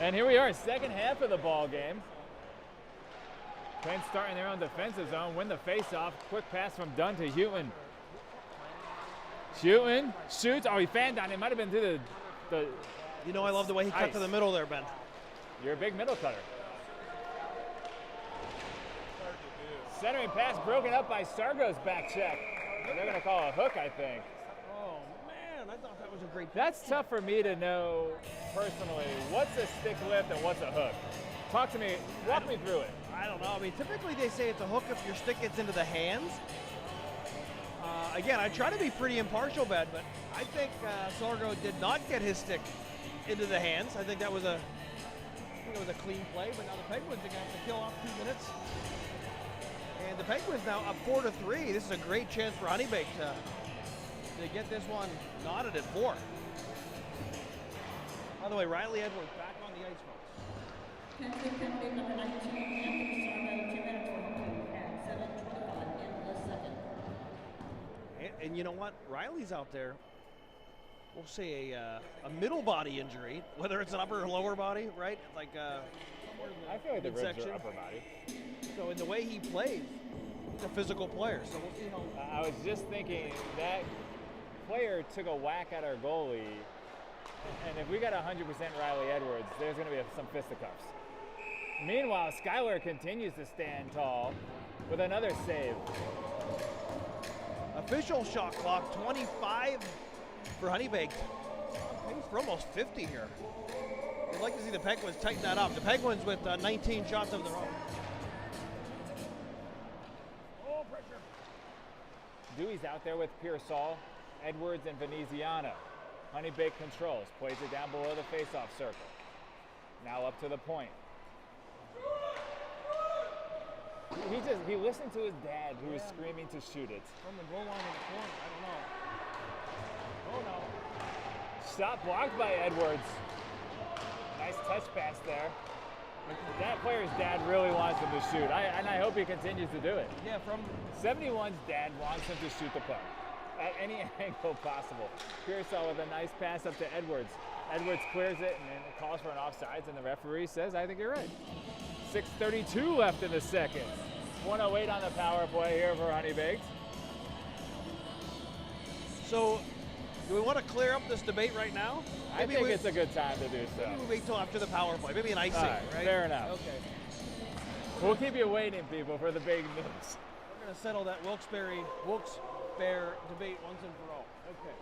And here we are, second half of the ball game. Penn starting their own defensive zone, win the face-off. Quick pass from Dunn to Houghton. Houghton shoots. Oh, he fanned on it. Might have been through the You know I love the way he cut to the middle there, Ben. You're a big middle cutter. Centering pass broken up by Sargo's back check. They're going to call a hook, I think. Oh, man, I thought that was a great That's tough for me to know personally. What's a stick lift and what's a hook? Talk to me, walk me through it. I don't know. I mean, typically they say it's a hook if your stick gets into the hands. Again, I try to be pretty impartial, Ben, but I think Sargo did not get his stick into the hands. I think that was a clean play, but now the Penguins are going to have to kill off 2 minutes. And the Penguins now up 4-3. This is a great chance for Honeybaked to get this one knotted at 4. By the way, Riley Edwards back on the ice, folks. Penalty number 19, Anthony Sargo, 2 minutes 42 and 7:25 in the second. And you know what? Riley's out there. We'll say a middle body injury, whether it's an upper or lower body, right? Like I feel like the ribs midsection. are upper body. So in the way he plays, he's a physical player. So we'll see how. I was just thinking that player took a whack at our goalie, and if we got 100% Riley Edwards, there's going to be some fisticuffs. Meanwhile, Skyler continues to stand tall with another save. Official shot clock, 25 for Honeybaked. On pace for almost 50 here. I'd like to see the Penguins tighten that up. The Penguins with 19 shots of their own. Oh, pressure. Dewey's out there with Pearsall, Edwards, and Veneziano. Honeybaked controls, plays it down below the face-off circle. Now up to the point. He listened to his dad, who was screaming to shoot it. From the goal line in the corner, I don't know. Oh no. Shot blocked by Edwards. Nice touch pass there. That player's dad really wants him to shoot, and I hope he continues to do it. Yeah, from 71's dad wants him to shoot the puck at any angle possible. Pearsall with a nice pass up to Edwards. Edwards clears it and then calls for an offsides, and the referee says, I think you're right. 6:32 left in the second. 1:08 on the power play here for Honeybaked. So, do we want to clear up this debate right now? I think it's a good time to do so. Maybe we wait till after the power play. Maybe an icing, All right, right? fair enough. Okay. We'll keep you waiting, people, for the big news. We're going to settle that Wilkes-Barre debate once and for all. Okay.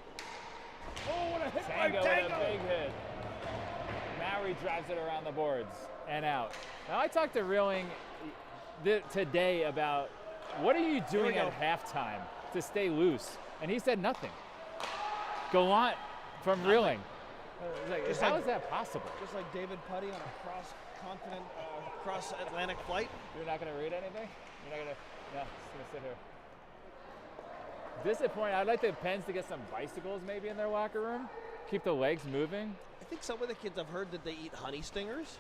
Oh, what a hit by Tango Tango! with a big hit. Maury drives it around the boards and out. Now, I talked to Reeling today about what are you doing at halftime to stay loose? And he said nothing. Gallant from Reeling. Like, how is that possible? Just like David Putty on a cross-continent, cross-Atlantic flight. You're not going to read anything? You're not going to, yeah, just going to sit here. Disappointing. I'd like the Pens to get some bicycles maybe in their locker room. Keep the legs moving. I think some of the kids I've heard that they eat honey stingers.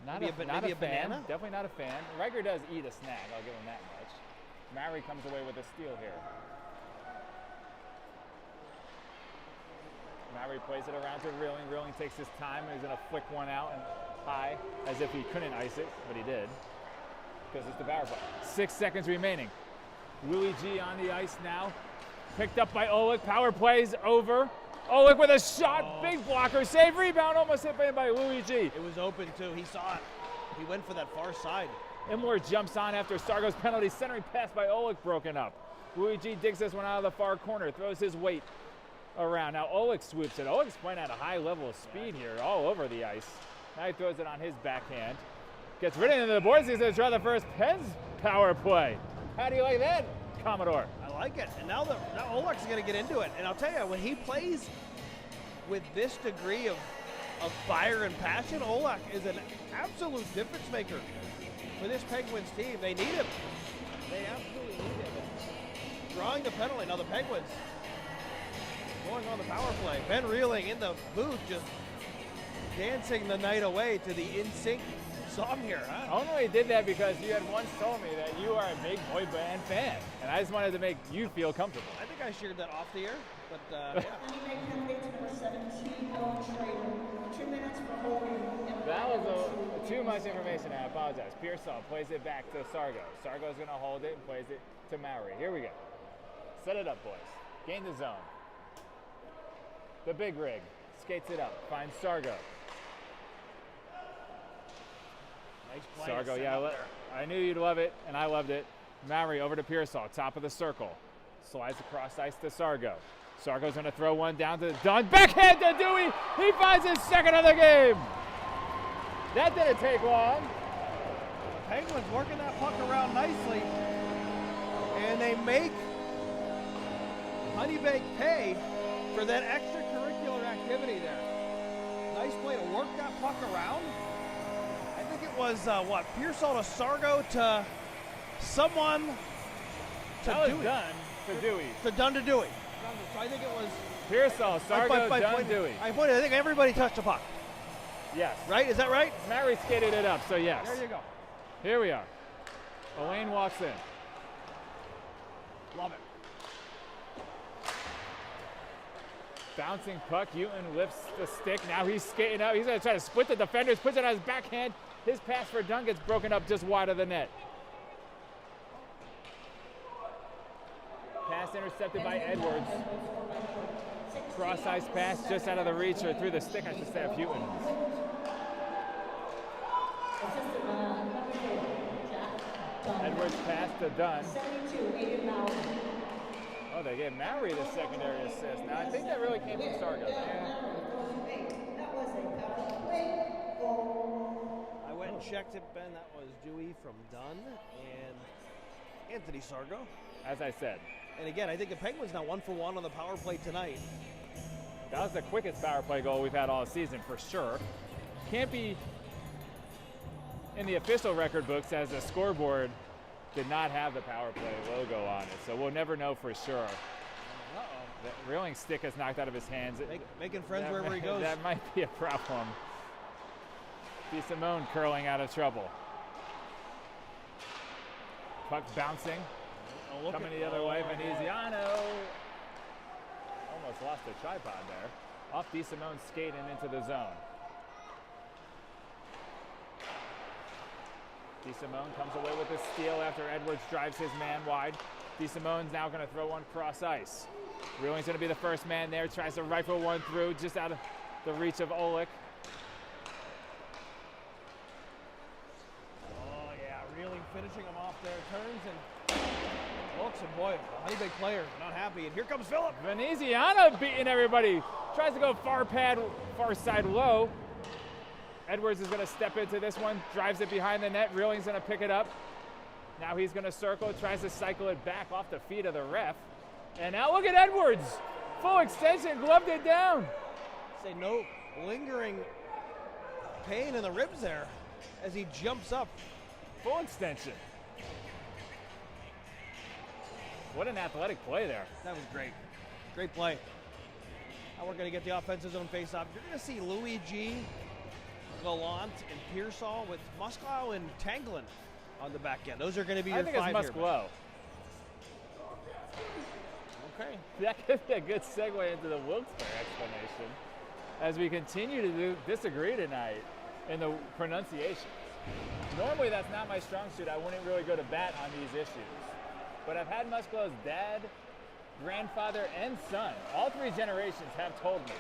Not Maybe a fan. banana? Definitely not a fan. Riker does eat a snack. I'll give him that much. Maury comes away with a steal here. Maury plays it around to Reeling. Reeling takes his time and he's going to flick one out and high as if he couldn't ice it, but he did because it's the power play. 6 seconds remaining. Willie G on the ice now. Picked up by Oleg. Power plays over. Oleg with a shot. Big blocker. Save. Rebound. Almost hit by Louis G. It was open too. He saw it. He went for that far side. Imler jumps on after Sargo's penalty. Centering pass by Oleg broken up. Louis G digs this one out of the far corner. Throws his weight around. Now Oleg swoops it. Oleg's playing at a high level of speed here all over the ice. Now he throws it on his backhand. Gets rid of the boards. He's going to try the first Pens power play. How do you like that, Commodore? I like it. And now Oleg's going to get into it. And I'll tell you, when he plays with this degree of fire and passion, Oleg is an absolute difference maker for this Penguins team. They need him. They absolutely need him. And drawing the penalty. Now the Penguins going on the power play. Ben Reeling in the booth just dancing the night away to the In Sync song here, huh? Only did that because you had once told me that you are a big boy band fan, and I just wanted to make you feel comfortable. I think I shared that off the air, But yeah. Honeybaked penalty to number 17, Owen Schrader. 2 minutes for holding. That was too much information. I apologize. Pearsall plays it back to Sargo. Sargo's going to hold it and plays it to Mowry. Here we go. Set it up, boys. Gain the zone. The big rig skates it up. Finds Sargo. Nice play. Sargo, to yeah, set up there. I knew you'd love it, and I loved it. Mowry over to Pearsall, top of the circle. Slides across ice to Sargo. Sargo's going to throw one down to Dunn. Backhand to Dewey. He finds his second of the game. That didn't take long. The Penguins working that puck around nicely, and they make Honeybaked pay for that extracurricular activity there. Nice play to work that puck around. I think it was, Pearsall to Sargo to someone to That was Dewey. Dunn to Dewey. To Dunn to Dewey. So I think it was Pearsall, Sargo, Dunn, Dewey. I think everybody touched the puck, Yes. right? Is that right? Mowry skated it up, so yes. There you go. Here we are. Elaine walks in. Love it. Bouncing puck, Houghton lifts the stick. Now he's skating up. He's going to try to split the defenders, puts it on his backhand. His pass for Dunn gets broken up just wide of the net. Pass intercepted by Edwards. Cross ice pass just out of the reach, or through the stick, I should say, of Houghton. Edwards pass to Dunn. 72, Aiden Maury. Oh, they gave Mowry the secondary assist. Now, I think that really came from Sargo. That was a power play goal. I went and checked it, Ben. That was Dewey from Dunn and Anthony Sargo. As I said, And again, I think the Penguins now 1 for 1 on the power play tonight. that was the quickest power play goal we've had all season for sure. Can't be in the official record books, as the scoreboard did not have the power play logo on it, so we'll never know for sure. The reeling stick is knocked out of his hands. Making friends That wherever he goes. That might be a problem. DeSimone curling out of trouble. Puck bouncing. Coming the other way, Veneziano. Almost lost a tripod there. Off DeSimone skate and into the zone. DeSimone comes away with a steal after Edwards drives his man wide. DeSimone's now going to throw one cross ice. Reeling's going to be the first man there. Tries to rifle one through just out of the reach of Olick. Oh, yeah, Reeling finishing him off there. Turns and looks, and boy, the Honeybaked player not happy. And here comes Phillip. Veneziano beating everybody. Tries to go far side low. Edwards is going to step into this one, drives it behind the net. Reeling's going to pick it up. Now he's going to circle, tries to cycle it back off the feet of the ref. And now look at Edwards. Full extension, gloved it down. Say no lingering pain in the ribs there as he jumps up. Full extension. What an athletic play there. That was great. Great play. Now we're going to get the offensive zone face-off. You're going to see Luigi, Gallant, and Pearsall with Musklow and Tanglin on the back end. Those are going to be your I think it's five here. Musklow. Okay. That could be a good segue into the Wilkes-Barre explanation as we continue to disagree tonight in the pronunciation. Normally that's not my strong suit. I wouldn't really go to bat on these issues. But I've had Musklow's dad, grandfather, and son. All three generations have told me.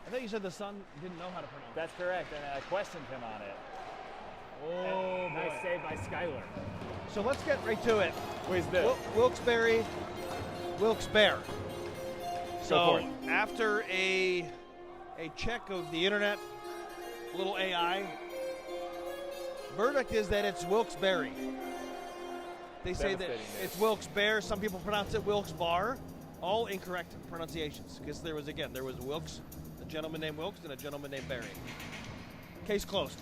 I thought you said the son didn't know how to pronounce it. That's correct, and I questioned him on it. Oh, And nice boy. save by Skyler. So let's get right to it. Where's this? Wilkes-Barre, Wilkes-Barre. Go So for it. after a check of the internet, little AI, verdict is that it's Wilkes-Barre. They say that Devastating news. it's Wilkes-Barre. Some people pronounce it Wilkes-Barre. All incorrect pronunciations, because there was Wilkes, a gentleman named Wilkes, and a gentleman named Barry. Case closed.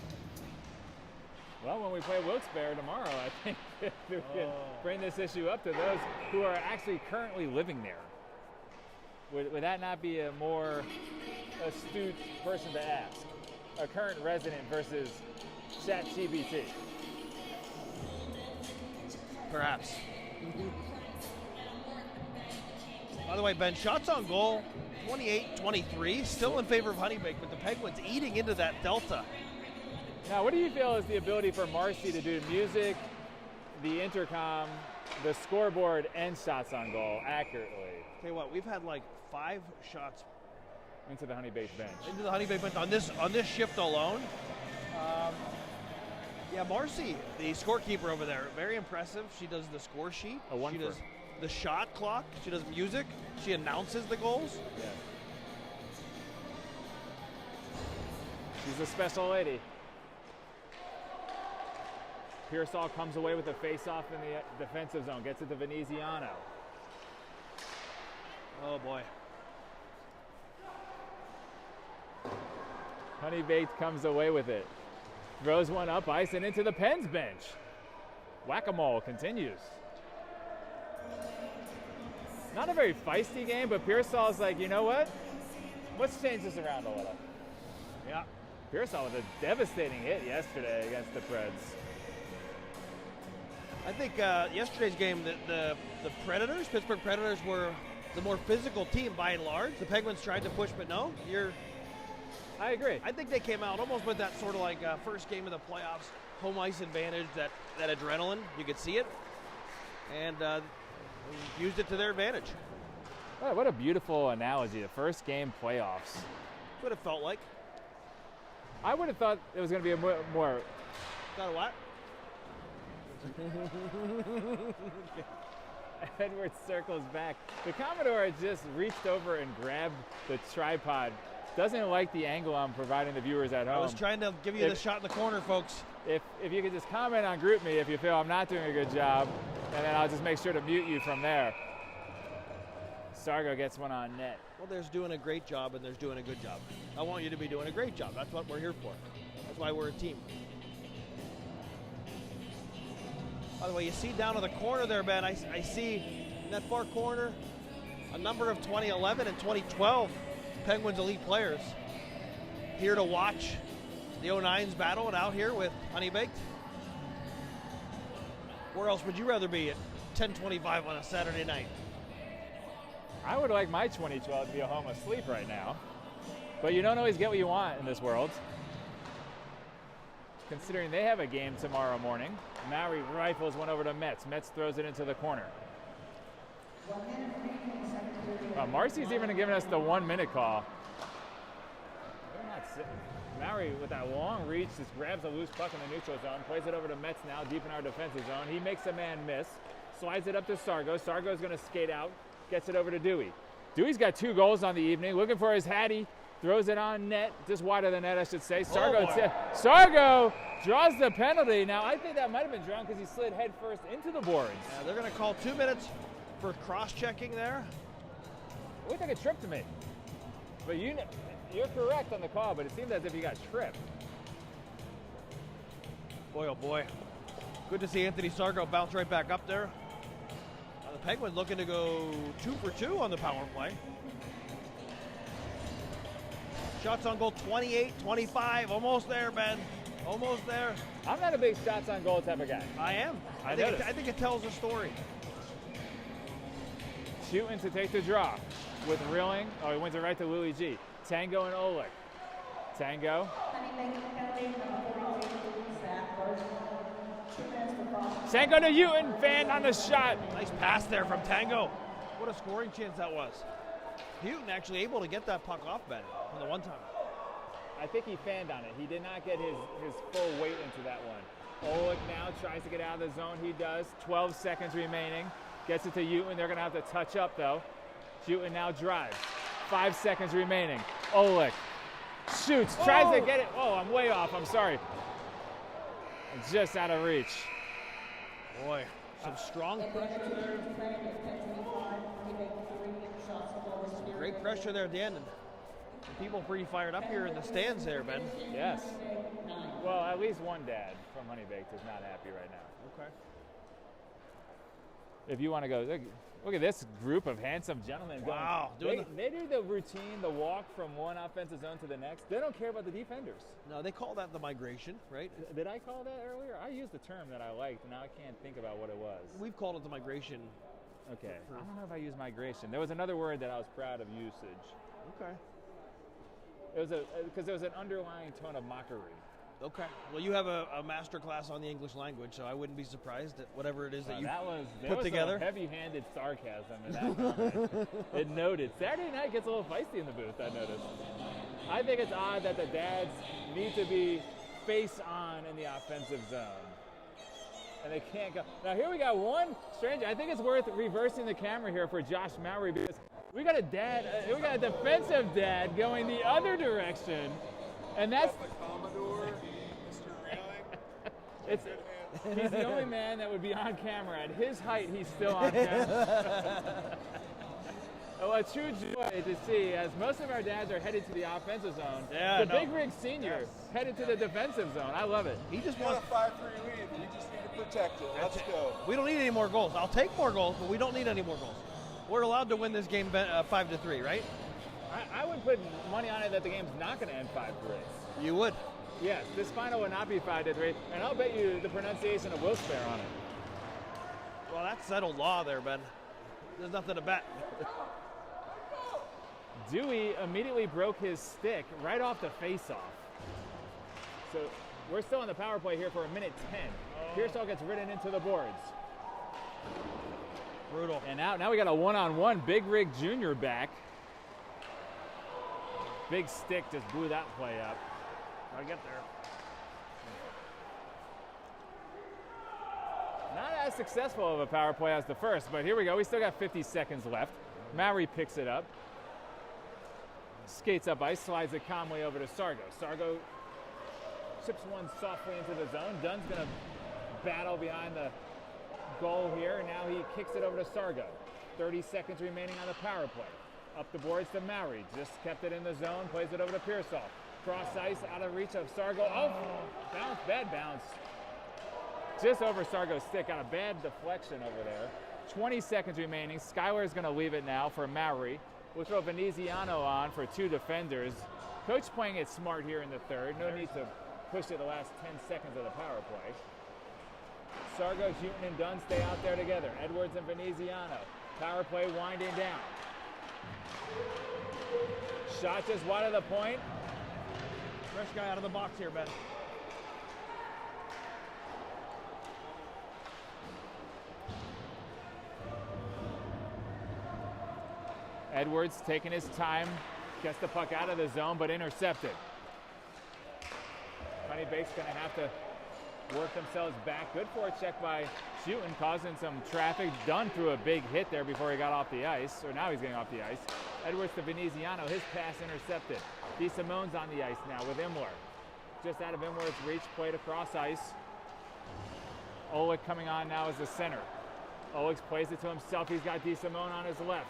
Well, when we play Wilkes-Barre tomorrow, I think we can bring this issue up to those who are actually currently living there. Would that not be a more astute person to ask? A current resident versus ChatGPT? Perhaps. By the way, Ben, shots on goal, 28-23, still in favor of Honeybaked, but the Penguins eating into that delta. Now, what do you feel is the ability for Marcy to do music, the intercom, the scoreboard, and shots on goal accurately Tell you what, we've had like 5 shots into the Honeybaked bench? into the Honeybaked bench on this shift alone. Yeah, Marcy, the scorekeeper over there, very impressive. She does the score sheet. A one she for. does the shot clock. She does music. She announces the goals. Yeah. She's a special lady. Pearsall comes away with a face-off in the defensive zone, gets it to Veneziano. Oh boy. Honeybaked comes away with it. Throws one up ice and into the Pens bench. Whack-a-mole continues. Not a very feisty game, but Pearsall's like, you know what? Let's change this around a little. Yeah. Pearsall with a devastating hit yesterday against the Preds. I think yesterday's game, the Predators, Pittsburgh Predators, were the more physical team by and large. The Penguins tried to push, but no. I agree. I think they came out almost with that sort of like first game of the playoffs, home ice advantage, that adrenaline. You could see it, and used it to their advantage. Oh, what a beautiful analogy. The first game playoffs. That's what it felt like. I would have thought it was going to be a more Got a what? Edwards circles back. The Commodore just reached over and grabbed the tripod. Doesn't like the angle I'm providing the viewers at home. I was trying to give you the shot in the corner, folks. If you could just comment on Group Me if you feel I'm not doing a good job, and then I'll just make sure to mute you from there. Sargo gets one on net. Well, there's doing a great job and there's doing a good job. I want you to be doing a great job. That's what we're here for. That's why we're a team. By the way, you see down in the corner there, Ben, I see in that far corner a number of 2011 and 2012 Penguins elite players here to watch the 09s battle it out here with Honeybaked. Where else would you rather be at 10:25 on a Saturday night? I would like my 2012 to be home asleep right now. But you don't always get what you want in this world. Considering they have a game tomorrow morning. Maori rifles one over to Metz. Metz throws it into the corner. Marcy's even giving us the 1 minute call. Maori with that long reach just grabs a loose puck in the neutral zone, plays it over to Metz now deep in our defensive zone. He makes a man miss, slides it up to Sargo. Sargo's going to skate out, gets it over to Dewey. Dewey's got 2 goals on the evening, looking for his Hattie. Throws it on net, just wide of the net, I should say. Sargo draws the penalty. Now, I think that might have been drawn because he slid head first into the boards. Yeah, they're going to call 2 minutes for cross-checking there. It looked like a trip to me. But you're correct on the call, but it seemed as if he got tripped. Boy, oh boy. Good to see Anthony Sargo bounce right back up there. The Penguins looking to go 2 for 2 on the power play. Shots on goal 28-25, almost there, Ben. Almost there. I'm not a big shots on goal type of guy. I am. I think it tells a story. Shooting to take the draw with Rilling. Oh, he wins it right to Louis G. Tango and Oleg. Tango. Tango to Houghton, fan on the shot. Nice pass there from Tango. What a scoring chance that was. Houghton actually able to get that puck off, Ben, on the one time. I think he fanned on it. He did not get his full weight into that one. Oleg now tries to get out of the zone. He does. 12 seconds remaining. Gets it to Houghton. They're going to have to touch up, though. Houghton now drives. 5 seconds remaining. Oleg shoots. Tries to get it. Oh, I'm way off. I'm sorry. It's just out of reach. Boy, some strong pressure there. Great pressure there at the end. And people pretty fired up here in the stands there, Ben. Yes. Well, at least one dad from Honeybaked is not happy right now. Okay. If you want to go, look at this group of handsome gentlemen. Wow. They do the routine, the walk from one offensive zone to the next. They don't care about the defenders. No, they call that the migration, right? Did I call that earlier? I used the term that I liked, and now I can't think about what it was. We've called it the migration Okay. I don't know if I use migration. There was another word that I was proud of usage. Okay. It was because there was an underlying tone of mockery. Okay. Well, you have a master class on the English language, so I wouldn't be surprised at whatever it is that you There put was together. Some heavy-handed sarcasm in that comment. It noted. Saturday night gets a little feisty in the booth, I noticed. I think it's odd that the dads need to be face on in the offensive zone. And they can't go. Now here we got one stranger. I think it's worth reversing the camera here for Josh Mowry because we got a defensive dad going the other direction. And that's the Commodore, Mr. Railing. he's the only man that would be on camera. At his height, he's still on camera. Oh, a true joy to see, as most of our dads are headed to the offensive zone. Yeah, Big Rig Senior headed to the defensive zone. I love it. He just We got wants. a 5-3 lead. We just need to protect it. Let's go. We don't need any more goals. I'll take more goals, but we don't need any more goals. We're allowed to win this game 5-3, right? I would put money on it that the game's not going to end 5-3. You would. Yes, this final would not be 5-3, and I'll bet you the pronunciation of Wilkes-Barre on it. Well, that's settled law there, Ben. There's nothing to bet. Dewey immediately broke his stick right off the face-off. So we're still on the power play here for a minute 10. Pearsall gets ridden into the boards. Brutal. And now we got a one-on-one. Big Rig Jr. back. Big stick just blew that play up. I'll get there. Not as successful of a power play as the first, but here we go. We still got 50 seconds left. Mowry picks it up. Skates up ice, slides it calmly over to Sargo. Sargo chips one softly into the zone. Dunn's going to battle behind the goal here. Now he kicks it over to Sargo. 30 seconds remaining on the power play. Up the boards to Mowry. Just kept it in the zone. Plays it over to Pearsall. Cross ice out of reach of Sargo. Oh, bounce, bad bounce. Just over Sargo's stick. Got a bad deflection over there. 20 seconds remaining. Skylar is going to leave it now for Mowry. We'll throw Veneziano on for two defenders. Coach playing it smart here in the third. No need to push it the last 10 seconds of the power play. Sargo, Houghton, and Dunn stay out there together. Edwards and Veneziano. Power play winding down. Shot just wide of the point. Fresh guy out of the box here, Ben. Edwards taking his time, gets the puck out of the zone, but intercepted. Honeybaked's going to have to work themselves back. Good forecheck by Houghton, causing some traffic. Dunn threw a big hit there before he got off the ice, or now he's getting off the ice. Edwards to Veneziano, his pass intercepted. DeSimone's on the ice now with Imler. Just out of Imler's reach, played across ice. Oleg coming on now as the center. Oleg plays it to himself. He's got DeSimone on his left.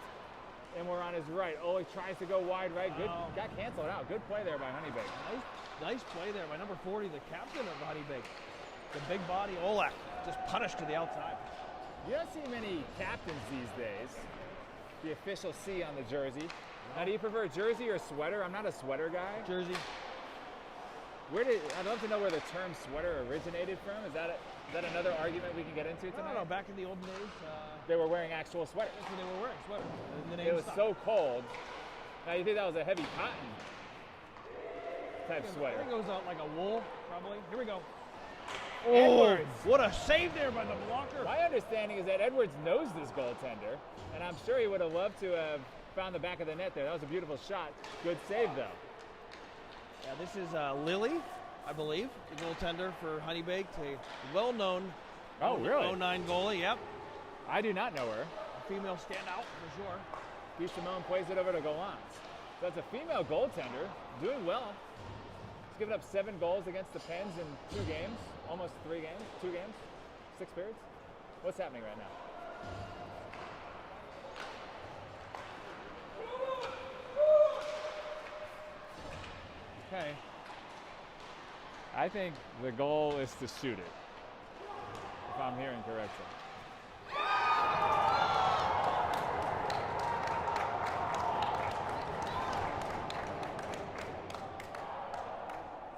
Imler on his right. Oleg tries to go wide right. Good, got canceled out. Good play there by Honeybaked. Nice play there by number 40, the captain of Honeybaked. The big body Olak just punished to the outside. You don't see many captains these days. The official C on the jersey. Now, do you prefer jersey or sweater? I'm not a sweater guy. Jersey. I'd love to know where the term sweater originated from. Is that another argument we can get into I tonight? don't know, back in the olden days, They were wearing actual sweaters. that's when they were wearing sweaters. And the name It was stuck. so cold. Now, you think that was a heavy cotton type I think sweater? it goes out like a wool, probably. Here we go. Edwards. What a save there by the blocker. My understanding is that Edwards knows this goaltender, and I'm sure he would have loved to have found the back of the net there. That was a beautiful shot. Good save, though. Yeah, this is Lily, I believe, the goaltender for Honeybaked, a well-known Oh, really? 09 goalie, yep. I do not know her. A female standout, for sure. DeSimone plays it over to Gallant. So that's a female goaltender, doing well. He's given up 7 goals against the Pens in 2 games, almost 3 games, 2 games, 6 periods. What's happening right now? Okay. I think the goal is to shoot it, if I'm hearing correctly.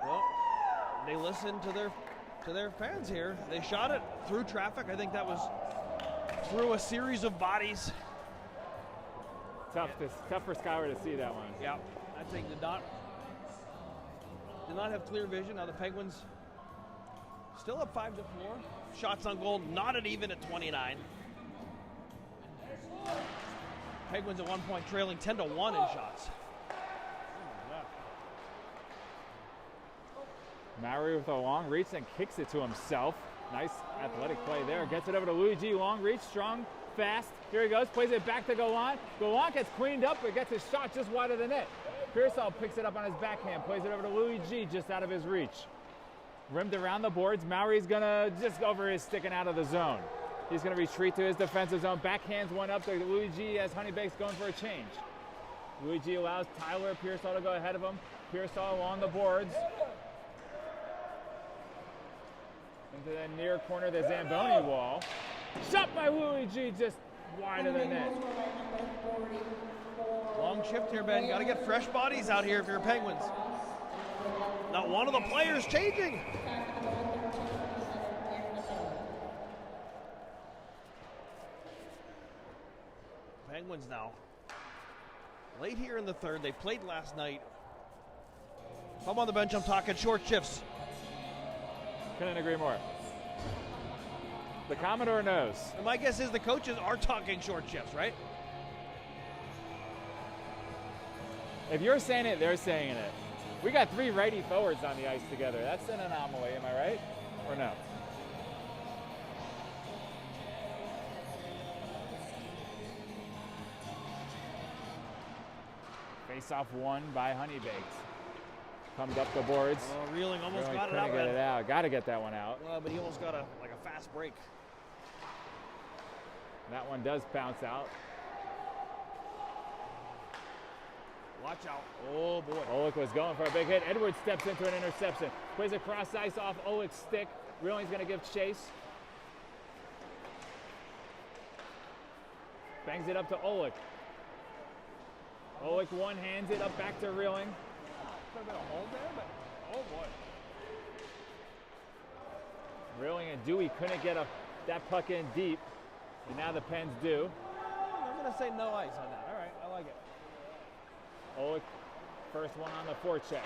Well, they listened to their fans here. They shot it through traffic. I think that was through a series of bodies. Tough for Schuyler to see that one. Yeah, that thing did not have clear vision. Now the Penguins still up 5-4. Shots on goal not at even at 29. Penguins at one point trailing 10-1 in shots. Maury with a long reach and kicks it to himself. Nice athletic play there. Gets it over to Luigi. Long reach, strong, fast. Here he goes. Plays it back to Golan. Golan gets cleaned up, but gets his shot just wide of the net. Pearsall picks it up on his backhand. Plays it over to Luigi, just out of his reach. Rimmed around the boards. Maury's going to just go over his stick and out of the zone. He's going to retreat to his defensive zone. Backhands one up to Luigi as Honeybaked's going for a change. Luigi allows Tyler Pearsall to go ahead of him. Pearsall along the boards. Into the near corner of the Zamboni wall. Shot by Luigi, just wide of the net. Long shift here, Ben. Got to get fresh bodies out here if you're Penguins. Not one of the players changing. Penguins now. Late here in the third. They played last night. If I'm on the bench, I'm talking short shifts. Couldn't agree more. The Commodore knows. And my guess is the coaches are talking short shifts, right? If you're saying it, they're saying it. We got 3 righty forwards on the ice together. That's an anomaly, am I right? Or no? Face-off won by Honeybaked. Comes up the boards. Oh, Reeling almost Really got it couldn't out. get it out. Got to get that one out. Well, but he almost got a fast break. That one does bounce out. Watch out. Oh, boy. Oleg was going for a big hit. Edwards steps into an interception. Plays across ice off Oleg's stick. Reeling's going to give chase. Bangs it up to Oleg. Oleg one-hands it up back to Reeling. Could have been a hold there, but oh, boy. Reeling and Dewey couldn't get that puck in deep. And now the Pens do. I'm going to say no ice on that. All right, I like it. Oleg, first one on the forecheck.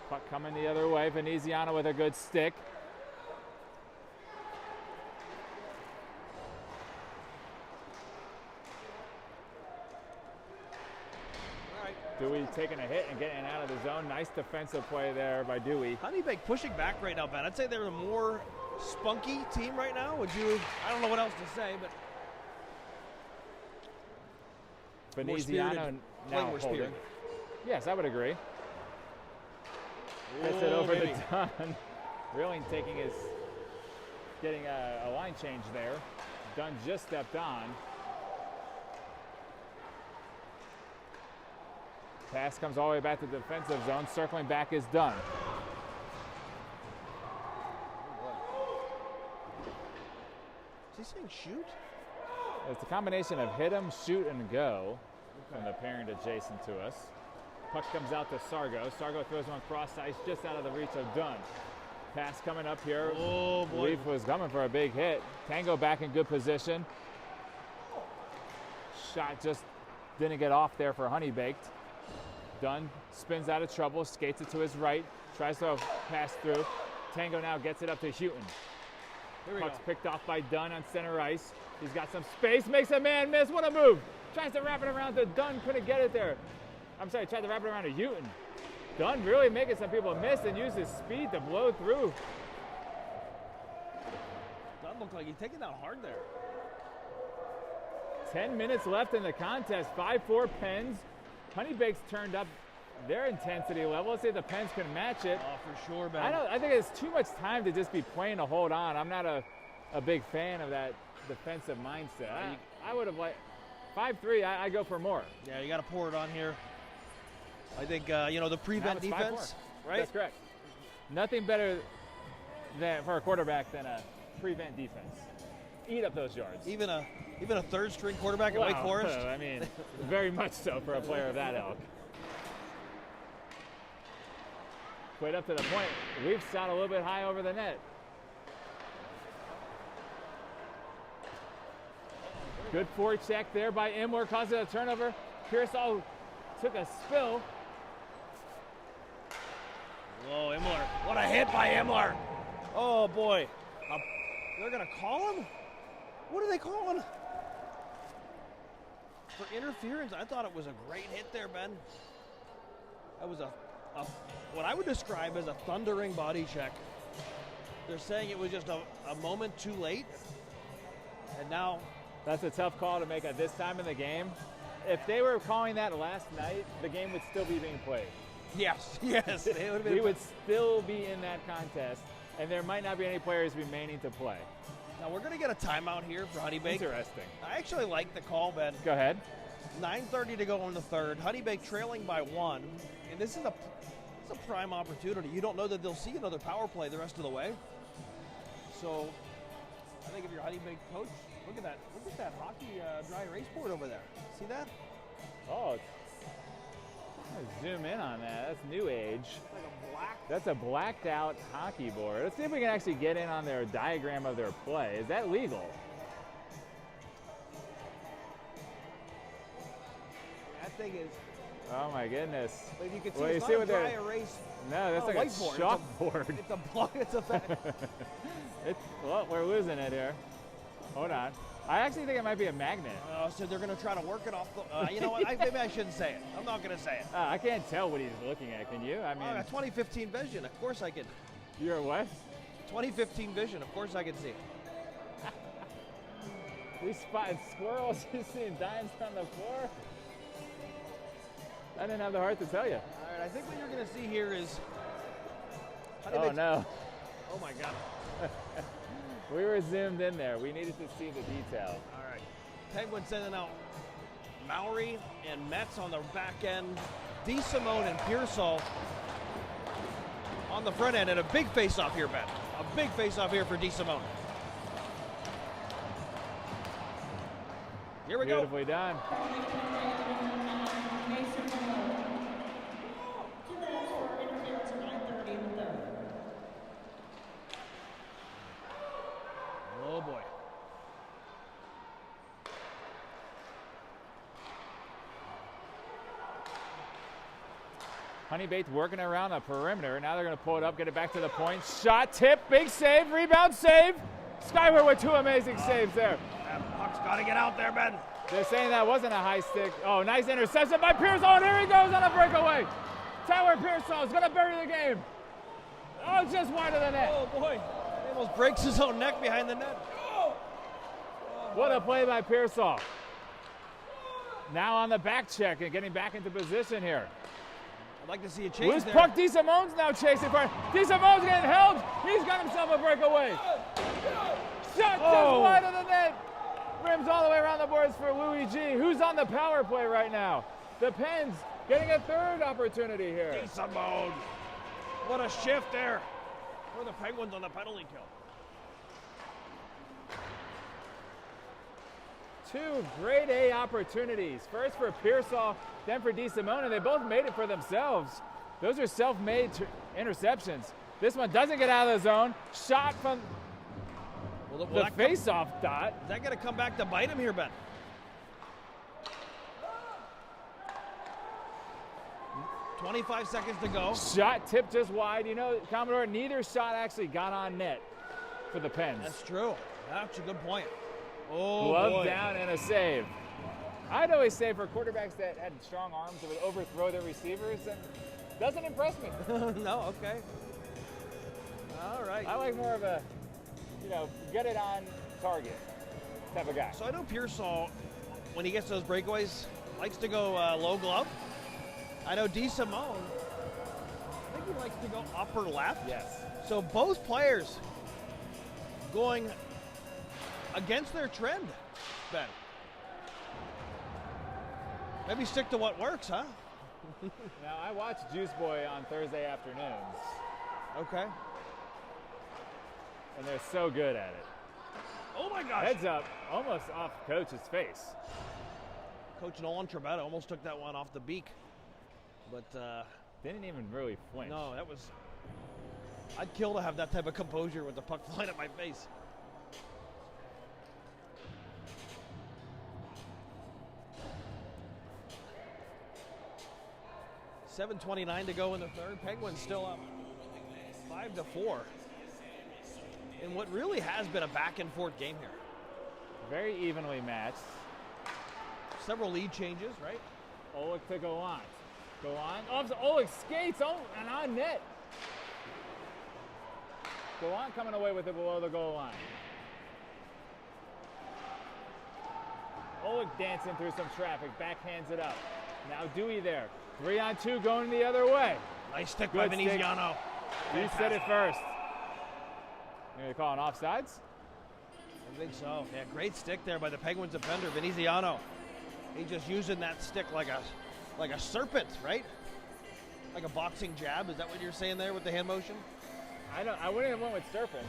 Puck coming the other way. Veneziano with a good stick. All right. Dewey taking a hit and getting out of the zone. Nice defensive play there by Dewey. Honeybaked pushing back right now, Ben. I'd say they're a more spunky team right now. Would you? I don't know what else to say, but Veneziano now more holding. spirited. Yes, I would agree. Gets it over to Dunn. Reeling getting a line change there. Dunn just stepped on. Pass comes all the way back to the defensive zone. Circling back is Dunn. Is he saying shoot? It's a combination of hit him, shoot, and go from the pairing adjacent to us. Puck comes out to Sargo. Sargo throws one cross ice just out of the reach of Dunn. Pass coming up here. Oh, boy. Leaf was coming for a big hit. Tango back in good position. Shot just didn't get off there for Honeybaked. Dunn spins out of trouble, skates it to his right, tries to pass through. Tango now gets it up to Houghton. Here we Puck's go. picked off by Dunn on center ice. He's got some space, makes a man miss. What a move! Tries to wrap it around to Dunn, couldn't get it there. I'm sorry, tried to wrap it around to Houghton. Dunn really making some people miss and use his speed to blow through. Doesn't look like he's taking that hard there. 10 minutes left in the contest. 5-4 Pens. Honeybaked's turned up their intensity level. Let's see if the Pens can match it. Oh, for sure, Ben. I think it's too much time to just be playing to hold on. I'm not a big fan of that defensive mindset. I would have liked 5-3. I go for more. Yeah, you got to pour it on here. I think, the prevent Now it's defense, 5-4. right? That's correct. Nothing better for a quarterback than a prevent defense. Eat up those yards. Even a third string quarterback at Wake Forest. I mean, very much so for a player of that ilk. Played up to the point. Leafs shot a little bit high over the net. Good forecheck there by Imler, causing a turnover. Pearsall took a spill. Oh, Imler. What a hit by Imler. Oh, boy. They're going to call him? What are they calling? For interference, I thought it was a great hit there, Ben. That was what I would describe as a thundering body check. They're saying it was just a moment too late. And now... That's a tough call to make at this time in the game. If they were calling that last night, the game would still be being played. Yes. We would still be in that contest, and there might not be any players remaining to play. Now we're going to get a timeout here for Honeybaked. Interesting. I actually like the call, Ben. Go ahead. 9:30 to go in the third. Honeybaked trailing by 1. And this is a prime opportunity. You don't know that they'll see another power play the rest of the way. So I think if you're Honeybaked coach, look at that hockey dry erase board over there. See that? Oh, zoom in on that. That's new age. Like a black. That's a blacked out hockey board. Let's see if we can actually get in on their diagram of their play. Is that legal? That thing is. Oh my goodness. But you can see Well, it's you not see a what dry they're- erase. No, that's Not like a a whiteboard. chalkboard. It's a Well, we're losing it here. Hold on. I actually think it might be a magnet. So they're going to try to work it off the. You know what? Maybe I shouldn't say it. I'm not going to say it. I can't tell what he's looking at. Can you? I mean, I got 2015 vision. Of course I can. you're what? 2015 vision. Of course I can see it. We spotted squirrels. You seeing dimes on the floor? I didn't have the heart to tell you. All right. I think what you're going to see here is. Oh no. Oh my God. We were zoomed in there. We needed to see the detail. All right. Penguins sending out Maury and Metz on the back end. DeSimone and Pearsall on the front end, and a big face-off here, Ben. A big face-off here for DeSimone. Here we go. Beautifully done. Mason Malone. 2 minutes for interference at 9:30 in the third. Oh boy. Honeybaked working around the perimeter. Now they're going to pull it up, get it back to the point. Shot, tip, big save, rebound, save. Skyward with 2 amazing saves there. That puck's got to get out there, Ben. They're saying that wasn't a high stick. Oh, nice interception by Pearsall, and here he goes on a breakaway. Tyler Pearsall is going to bury the game. Oh, just wide of the net. Oh boy. He almost breaks his own neck behind the net. What a play by Pearsall. Now on the back check and getting back into position here. I'd like to see a change Loose there. puck, DeSimone's now chasing for it. DeSimone's getting held. He's got himself a breakaway. Shot just wide of the net. Rims all the way around the boards for Louis G, who's on the power play right now. The Pens getting a third opportunity here. DeSimone. What a shift there for the Penguins on the penalty kill. 2 grade A opportunities. First for Pearsall, then for DeSimone, and they both made it for themselves. Those are self-made interceptions. This one doesn't get out of the zone. Shot from the face-off dot. Is that going to come back to bite him here, Ben? .25 seconds to go. Shot tipped just wide. You know, Commodore, neither shot actually got on net for the Pens. That's true. That's a good point. Oh, Glove boy. down and a save. I'd always say for quarterbacks that had strong arms that would overthrow their receivers, and doesn't impress me. No, okay. All right. I like more of a, get it on target type of guy. So I know Pearsall, when he gets those breakaways, likes to go low glove. I know DeSimone, I think he likes to go upper left. Yes. So both players going against their trend, Ben. Maybe stick to what works, huh? Now, I watch Juice Boy on Thursday afternoons, Okay. and they're so good at it. Oh my gosh. Heads up, almost off Coach's face. Coach Nolan Trebetta almost took that one off the beak. But Didn't even really flinch. no, that was, I'd kill to have that type of composure with the puck flying at my face. 7:29 to go in the third. Penguins still up 5-4 in what really has been a back and forth game here. Very evenly matched. Several lead changes, right? Oleg to go on. Go on. Oh, Oleg skates. Oh, and on net. Go on coming away with it below the goal line. Oleg dancing through some traffic. Backhands it up. Now Dewey there. 3-on-2 going the other way. Nice stick by Good Veneziano. You said it first. You gonna call an offsides? I think so. Yeah, great stick there by the Penguins defender, Veneziano. He's just using that stick like a serpent, right? Like a boxing jab. Is that what you're saying there with the hand motion? I wouldn't have went with serpents.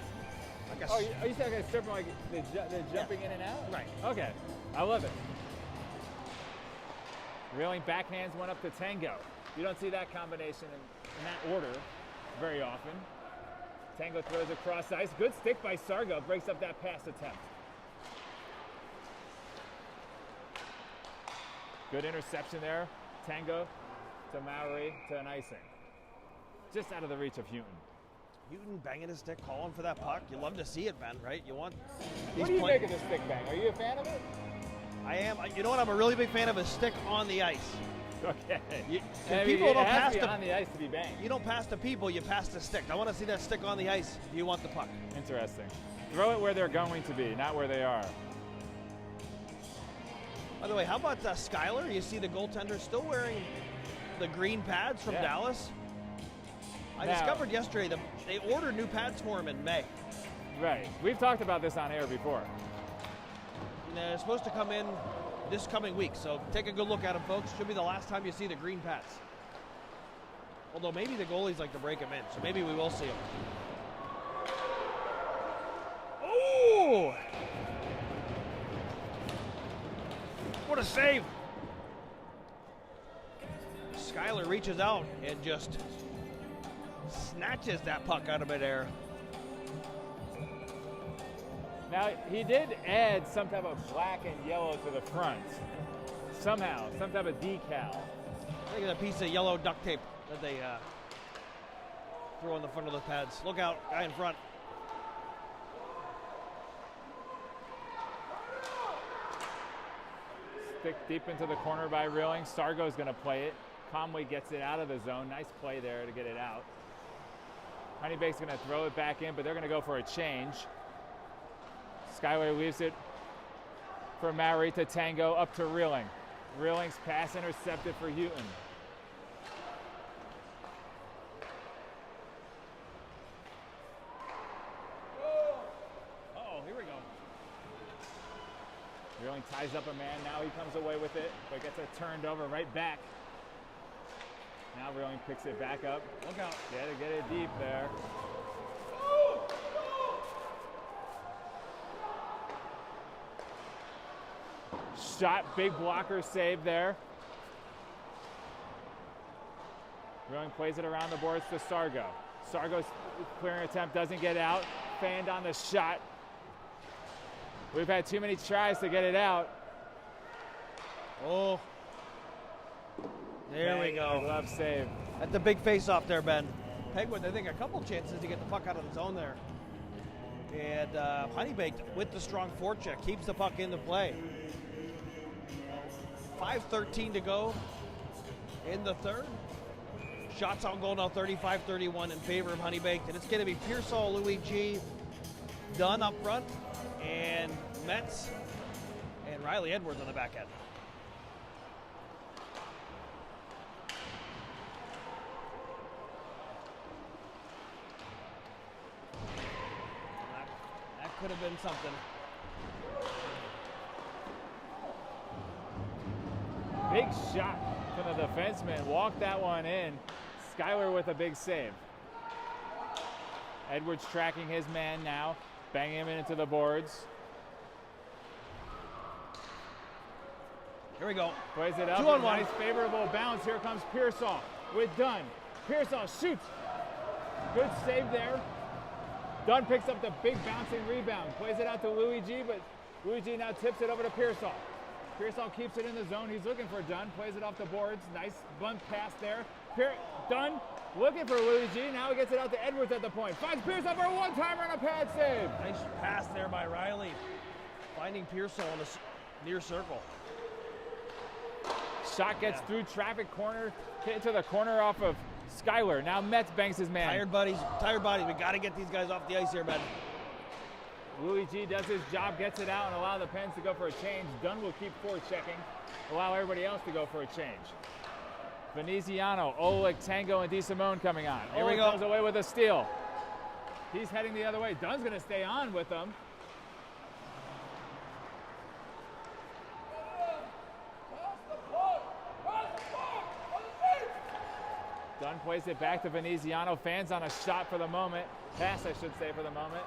Like a Oh, you said like a serpent, like the jumping in and out? Right. Okay, I love it. Reeling backhands went up to Tango. You don't see that combination in that order very often. Tango throws across ice. Good stick by Sargo. Breaks up that pass attempt. Good interception there. Tango to Maury to an icing. Just out of the reach of Houghton. Houghton banging his stick, calling for that puck. You love to see it, Ben, right? You want What do you make of this stick bang? Are you a fan of it? I am. You know what? I'm a really big fan of a stick on the ice. Okay. People don't pass on the ice to be banged. You don't pass the people, you pass the stick. I want to see that stick on the ice. You want the puck. Interesting. Throw it where they're going to be, not where they are. By the way, how about Skyler? You see the goaltender still wearing the green pads from Dallas? I discovered yesterday that they ordered new pads for him in May. Right. We've talked about this on air before. And they're supposed to come in this coming week, so take a good look at them, folks. Should be the last time you see the green pads. Although maybe the goalies like to break them in, so maybe we will see them. Oh! What a save! Skyler reaches out and just snatches that puck out of midair. Now, he did add some type of black and yellow to the front. Somehow, some type of decal. I think it's a piece of yellow duct tape that they throw on the front of the pads. Look out, guy in front. Stick deep into the corner by Reeling. Sargo's going to play it. Conway gets it out of the zone. Nice play there to get it out. Honeybaked's going to throw it back in, but they're going to go for a change. Skyway leaves it for Maury to Tango, up to Reeling. Reeling's pass intercepted for Houghton. Uh-oh, here we go. Reeling ties up a man. Now he comes away with it, but gets it turned over right back. Now Reeling picks it back up. Look out. Yeah, to get it deep there. Shot, big blocker save there. Reeling plays it around the boards to Sargo. Sargo's clearing attempt doesn't get out. Fanned on the shot. We've had too many tries to get it out. Oh. There we go. Glove save. That's the big face-off there, Ben. Penguins, I think, a couple chances to get the puck out of the zone there. And Honeybaked, with the strong forecheck, keeps the puck into play. 5:13 to go in the third. Shots on goal now 35-31 in favor of Honeybaked. And it's going to be Pearsall, Luigi, Dunn up front, and Metz and Riley Edwards on the back end. That could have been something. Big shot from the defenseman. Walked that one in. Skyler with a big save. Edwards tracking his man now. Banging him into the boards. Here we go. Plays it up. 2-on-1. Nice favorable bounce. Here comes Pearsall with Dunn. Pearsall shoots. Good save there. Dunn picks up the big bouncing rebound. Plays it out to Luigi, but Luigi now tips it over to Pearsall. Pearsall keeps it in the zone. He's looking for Dunn. Plays it off the boards. Nice bunt pass there. Dunn looking for Luigi. Now he gets it out to Edwards at the point. Finds Pearsall for a one-timer and a pad save. Nice pass there by Riley. Finding Pearsall in the near circle. Shot gets through traffic corner, hit to the corner off of Schuyler. Now Metz banks his man. Tired bodies. We got to get these guys off the ice here, man. Luigi does his job, gets it out, and allow the Pens to go for a change. Dunn will keep forechecking, allow everybody else to go for a change. Veneziano, Oleg, Tango, and DeSimone coming on. Here we Oleg go. comes away with a steal. He's heading the other way. Dunn's going to stay on with them. Dunn plays it back to Veneziano. Fans on a shot for the moment. Pass, I should say, for the moment.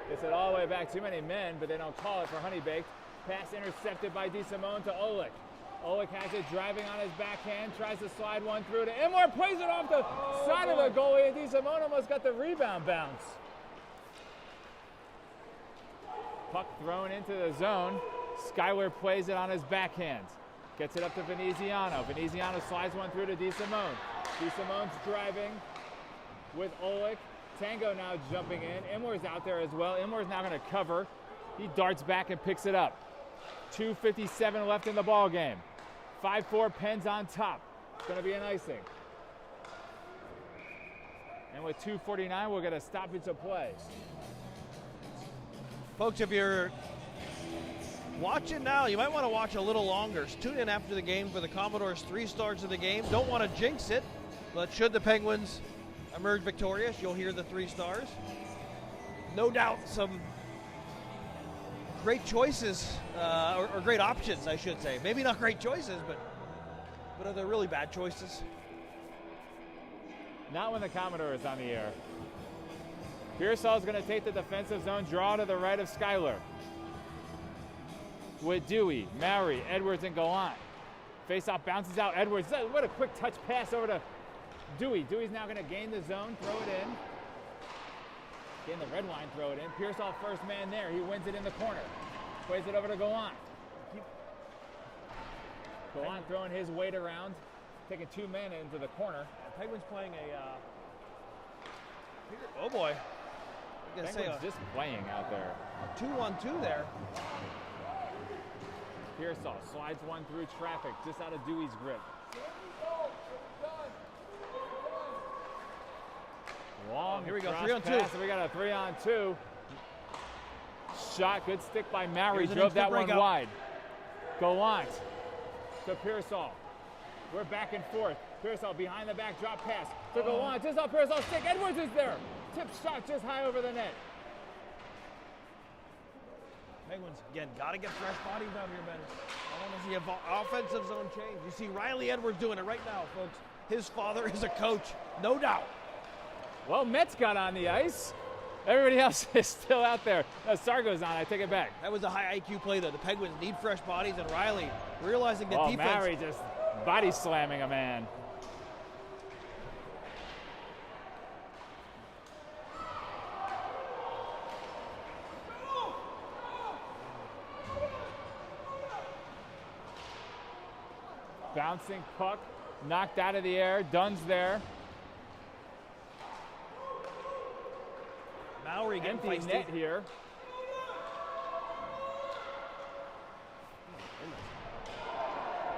Gets it all the way back. Too many men, but they don't call it for Honeybaked. Pass intercepted by DeSimone to Oleg. Oleg has it driving on his backhand. Tries to slide one through to Imler. Plays it off the side of the goalie, and DeSimone almost got the rebound bounce. Puck thrown into the zone. Schuyler plays it on his backhand. Gets it up to Veneziano. Veneziano slides one through to DeSimone. DeSimone's driving with Oleg. Tango now jumping in. Imler's out there as well. Imler's now going to cover. He darts back and picks it up. 2:57 left in the ball game. 5-4 Pens on top. It's going to be an icing. And with 2:49, we'll get a stoppage of play. Folks, if you're watching now, you might want to watch a little longer. Tune in after the game for the Commodores' 3 stars of the game. Don't want to jinx it, but should the Penguins emerge victorious, you'll hear the 3 stars. No doubt some great choices, or great options, I should say. Maybe not great choices, but are they really bad choices? Not when the Commodore is on the air. Pearsall is going to take the defensive zone, draw to the right of Schuyler. With Dewey, Maury, Edwards, and Gallant. Face-off bounces out. Edwards, what a quick touch pass over to Dewey. Dewey's now going to gain the zone, throw it in. Gain the red line, throw it in. Pearsall first man there. He wins it in the corner. Plays it over to Gallant. Gallant throwing his weight around, taking 2 men into the corner. Penguins playing oh boy. I'm gonna say Penguins just playing out there. a 2-1-2 there. Pearsall slides one through traffic, just out of Dewey's grip. Long Here we go, cross 3-on-2. pass, and we got a 3-on-2. Shot, good stick by Maury, Here's an drove that instant one breakout. wide. Gallant to Pearsall. We're back and forth. Pearsall behind the back, drop pass to Gallant, just off Pearsall's stick. Edwards is there. Tip shot just high over the net. Penguins, again, got to get fresh bodies out here, man. I want to see an offensive zone change. You see Riley Edwards doing it right now, folks. His father is a coach, no doubt. Well, Metz got on the ice. Everybody else is still out there. No, Sargo's on. I take it back. That was a high IQ play, though. The Penguins need fresh bodies, and Riley realizing the Oh, defense. Maury just body slamming a man. Bouncing puck, knocked out of the air. Dunn's there. Maury getting Empty feisty. net here.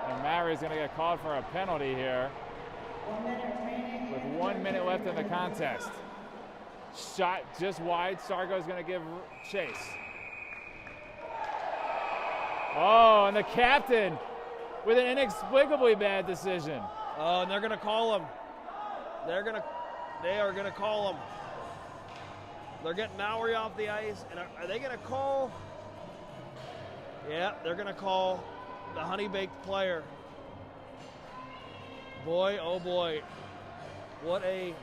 And Maury's going to get called for a penalty here. 1 minute remaining. With 1 minute left in the contest. Shot just wide. Sargo's going to give chase. Oh, and the captain with an inexplicably bad decision. Oh, and they're going to call him. They are going to call him. They're getting Maury off the ice, and are they going to call? Yeah, they're going to call the Honeybaked player. Boy, oh boy, what a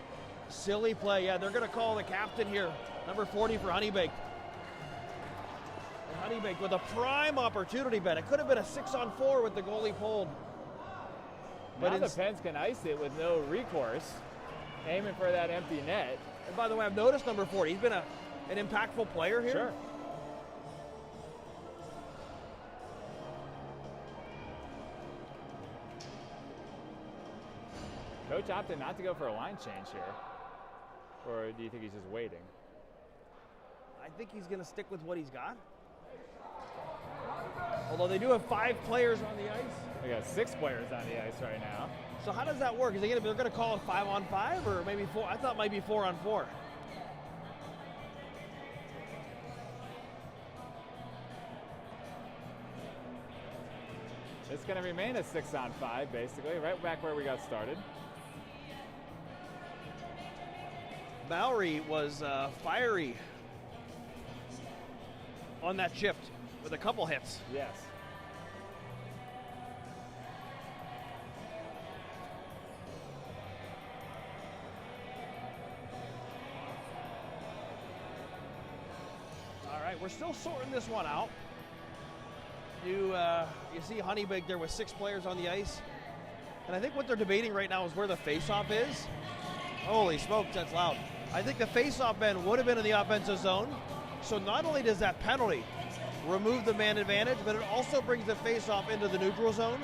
silly play. Yeah, they're going to call the captain here, number 40 for Honeybaked. And Honeybaked with a prime opportunity, Ben. It could have been a 6-on-4 with the goalie pulled. Now the Pens can ice it with no recourse, aiming for that empty net. And by the way, I've noticed number 40. He's been an impactful player here. Sure. coach opted not to go for a line change here? Or do you think he's just waiting? I think he's going to stick with what he's got. Although they do have 5 players on the ice. We got 6 players on the ice right now. So how does that work? They're going to call it 5-on-5 or maybe 4? I thought it might be 4-on-4. It's going to remain a 6-on-5, basically, right back where we got started. Bowery was fiery on that shift with a couple hits. Yes. All right, we're still sorting this one out. You see Honeybaked there with 6 players on the ice. And I think what they're debating right now is where the faceoff is. Holy smokes, that's loud. I think the faceoff man would have been in the offensive zone. So not only does that penalty remove the man advantage, but it also brings the faceoff into the neutral zone.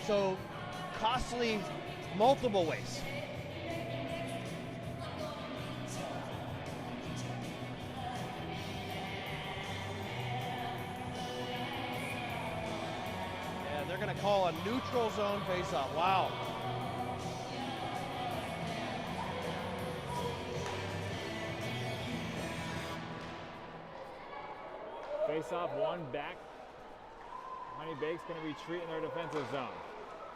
So costly multiple ways. And they're going to call a neutral zone faceoff. Wow. Face-off, 1 back. Honeybaked's going to retreat in their defensive zone.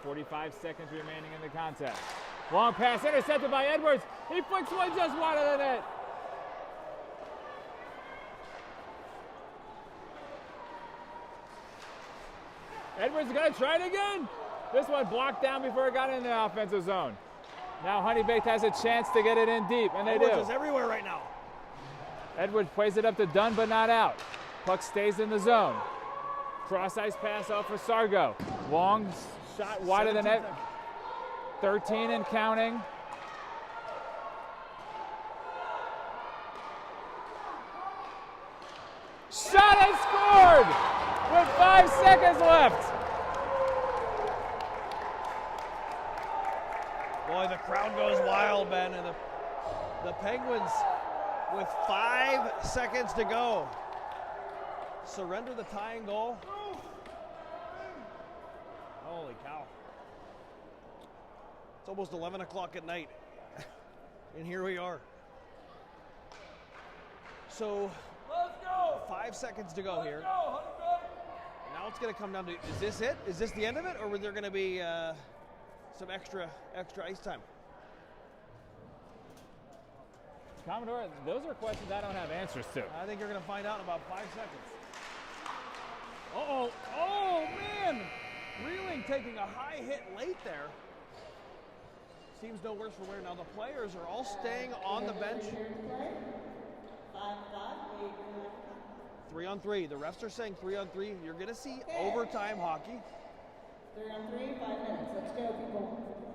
45 seconds remaining in the contest. Long pass intercepted by Edwards. He flicks one just wide of the net. Edwards is going to try it again. This one blocked down before it got in the offensive zone. Now Honeybaked has a chance to get it in deep, and they Edwards do. is everywhere right now. Edwards plays it up to Dunn, but not out. Puck stays in the zone. Cross-ice pass out for Sargo. Long shot wide of the net. 13 and counting. Shot and scored with 5 seconds left. Boy, the crowd goes wild, Ben, and the Penguins with 5 seconds to go surrender the tying goal. Holy cow. It's almost 11 o'clock at night, and here we are. So, 5 seconds to go here. Now it's going to come down to, is this it? Is this the end of it, or were there going to be some extra ice time? Commodore, those are questions I don't have answers to. I think you're going to find out in about 5 seconds. Uh-oh. Oh, man. Reeling taking a high hit late there. Seems no worse for wear. Now the players are all staying on the bench. 3-on-3. The refs are saying 3-on-3. You're going to see overtime hockey. 3-on-3, 5 minutes. Let's go, people.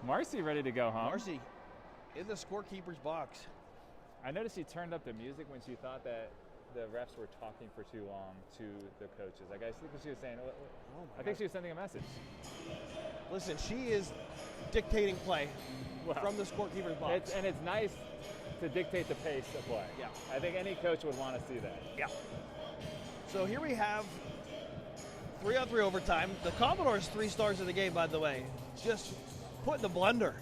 Marcy ready to go home. Marcy in the scorekeeper's box. I noticed she turned up the music when she thought that the refs were talking for too long to the coaches. Like I think she was saying, I think she was sending a message. Listen, she is dictating play from the scorekeeper's box. And it's nice to dictate the pace of play. Yeah. I think any coach would want to see that. Yeah. So here we have 3-on-3 overtime. The Commodores' 3 stars of the game, by the way, just put in the blender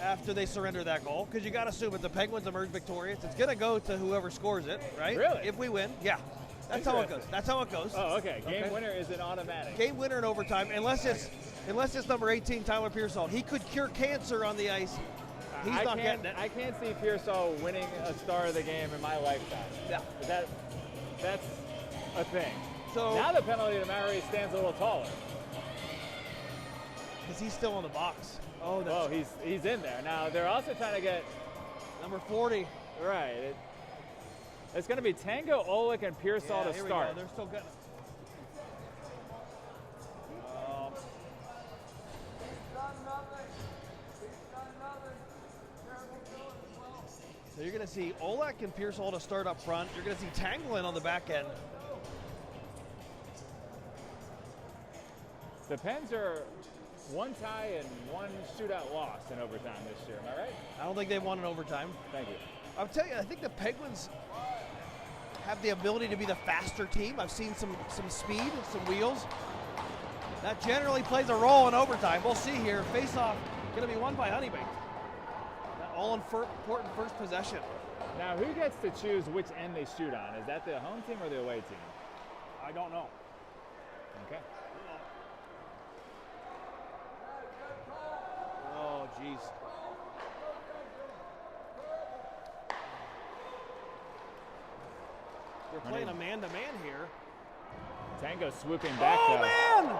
after they surrender that goal, because you got to assume if the Penguins emerge victorious, it's going to go to whoever scores it, right? Really? If we win, yeah. That's how it goes. That's how it goes. Oh, okay. Game winner is an automatic. Game winner in overtime, unless it's number 18, Tyler Pearsall. He could cure cancer on the ice. He's not getting it. I can't see Pearsall winning a star of the game in my lifetime. Yeah. That's a thing. So now the penalty to Maury stands a little taller. Because he's still in the box. Oh, he's in there. Now, they're also trying to get number 40. Right. It's going to be Tango, Olick, and Pearsall to start. They're still getting it. So you're going to see Olek and Pearsall to start up front. You're going to see Tanglin on the back end. The Pens are one tie and one shootout loss in overtime this year. Am I right? I don't think they've won in overtime. Thank you. I'll tell you, I think the Penguins have the ability to be the faster team. I've seen some speed and some wheels. That generally plays a role in overtime. We'll see here. Face-off going to be won by Honeybaked. That all-important first possession. Now, who gets to choose which end they shoot on? Is that the home team or the away team? I don't know. Okay. Oh, jeez. They're playing a man-to-man here. Tango swooping back, Oh, though. man!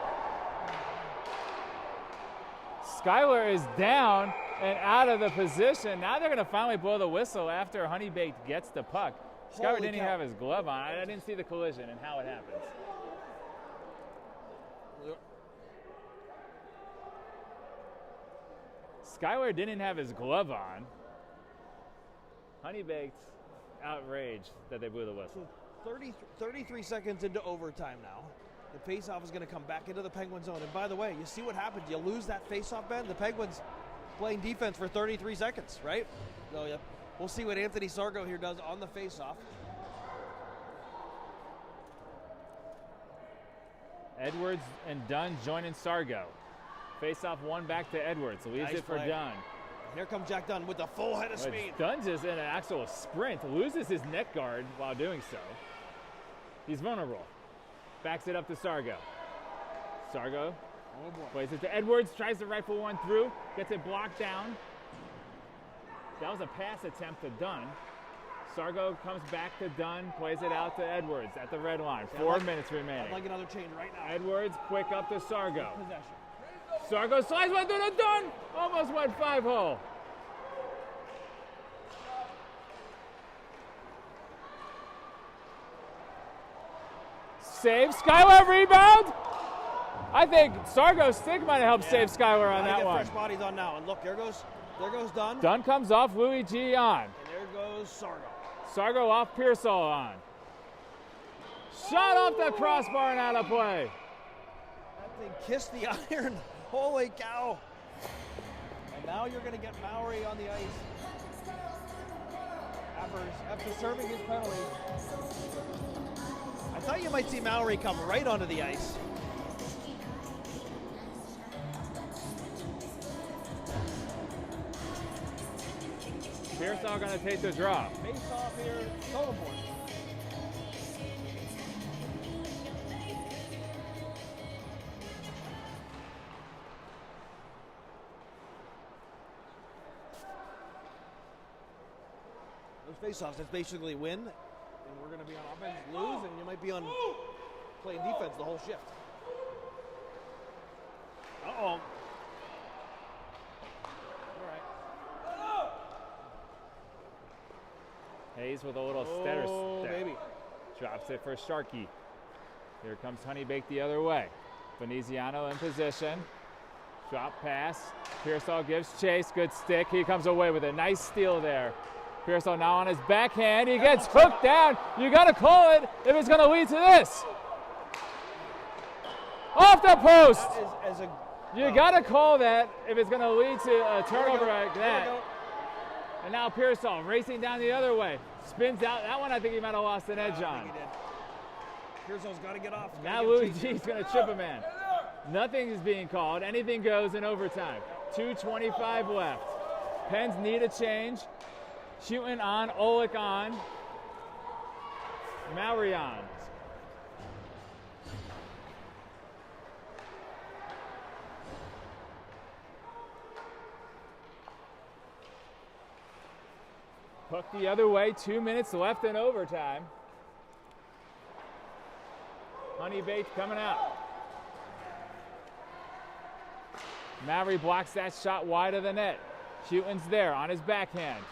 Skylar is down and out of the position. Now they're going to finally blow the whistle after Honeybaked gets the puck. Skylar Holy didn't even cow. have his glove on. I didn't see the collision and how it happens. Skylar didn't have his glove on. Honeybaked outraged that they blew the whistle. 33 seconds into overtime now. The face-off is going to come back into the Penguin zone. And by the way, you see what happens. You lose that face-off, Ben. The Penguins playing defense for 33 seconds, right? So yeah, we'll see what Anthony Sargo here does on the face-off. Edwards and Dunn joining Sargo. Face-off one back to Edwards. Leaves Nice it for play. Dunn. Here comes Jack Dunn with the full head of But speed. Dunn just in an actual sprint, loses his neck guard while doing so. He's vulnerable. Backs it up to Sargo. Sargo Oh boy. plays it to Edwards, tries to rifle one through, gets it blocked down. That was a pass attempt to Dunn. Sargo comes back to Dunn, plays it out to Edwards at the red line. 4 minutes remaining. I'd like another change right now. Edwards quick up to Sargo. Possession. Sargo slides one through the Dunn. Almost went 5-hole. Save. Skylar rebound. I think Sargo's stick might have helped save Skylar on Gotta that get one. fresh bodies on now. And look, there goes Dunn. Dunn comes off Louis G on. And there goes Sargo. Sargo off Pearsall on. Shot off the crossbar and out of play. That thing kissed the iron. Holy cow. And now you're going to get Mowry on the ice. After serving his penalty. I thought you might see Mowry come right onto the ice. Pearsall going to take the draw. Face off here, total board. Those face-offs, that's basically win, and we're going to be on offense, lose, and you might be on playing defense the whole shift. Uh-oh. All right. Hayes with a little stutter Oh, step. baby. Drops it for Sharkey. Here comes Honeybaked the other way. Veneziano in position. Drop pass. Pearsall gives chase. Good stick. He comes away with a nice steal there. Pearsall now on his backhand. He gets hooked down. You got to call it if it's going to lead to this. Off the post. That is as a You got to call that if it's going to lead to a turnover like There we that. go. And now Pearsall racing down the other way. Spins out. That one I think he might have lost an edge I on. think he did. Pearsall's got to get off. Gotta Now get Louis chasing. G's going to chip a man. Nothing is being called. Anything goes in overtime. 2:25 left. Pens need a change. Shooting on. Olick on. Mowry on. Puck the other way. 2 minutes left in overtime. Honeybaked coming out. Mowry blocks that shot wide of the net. Shooting's there on his backhand.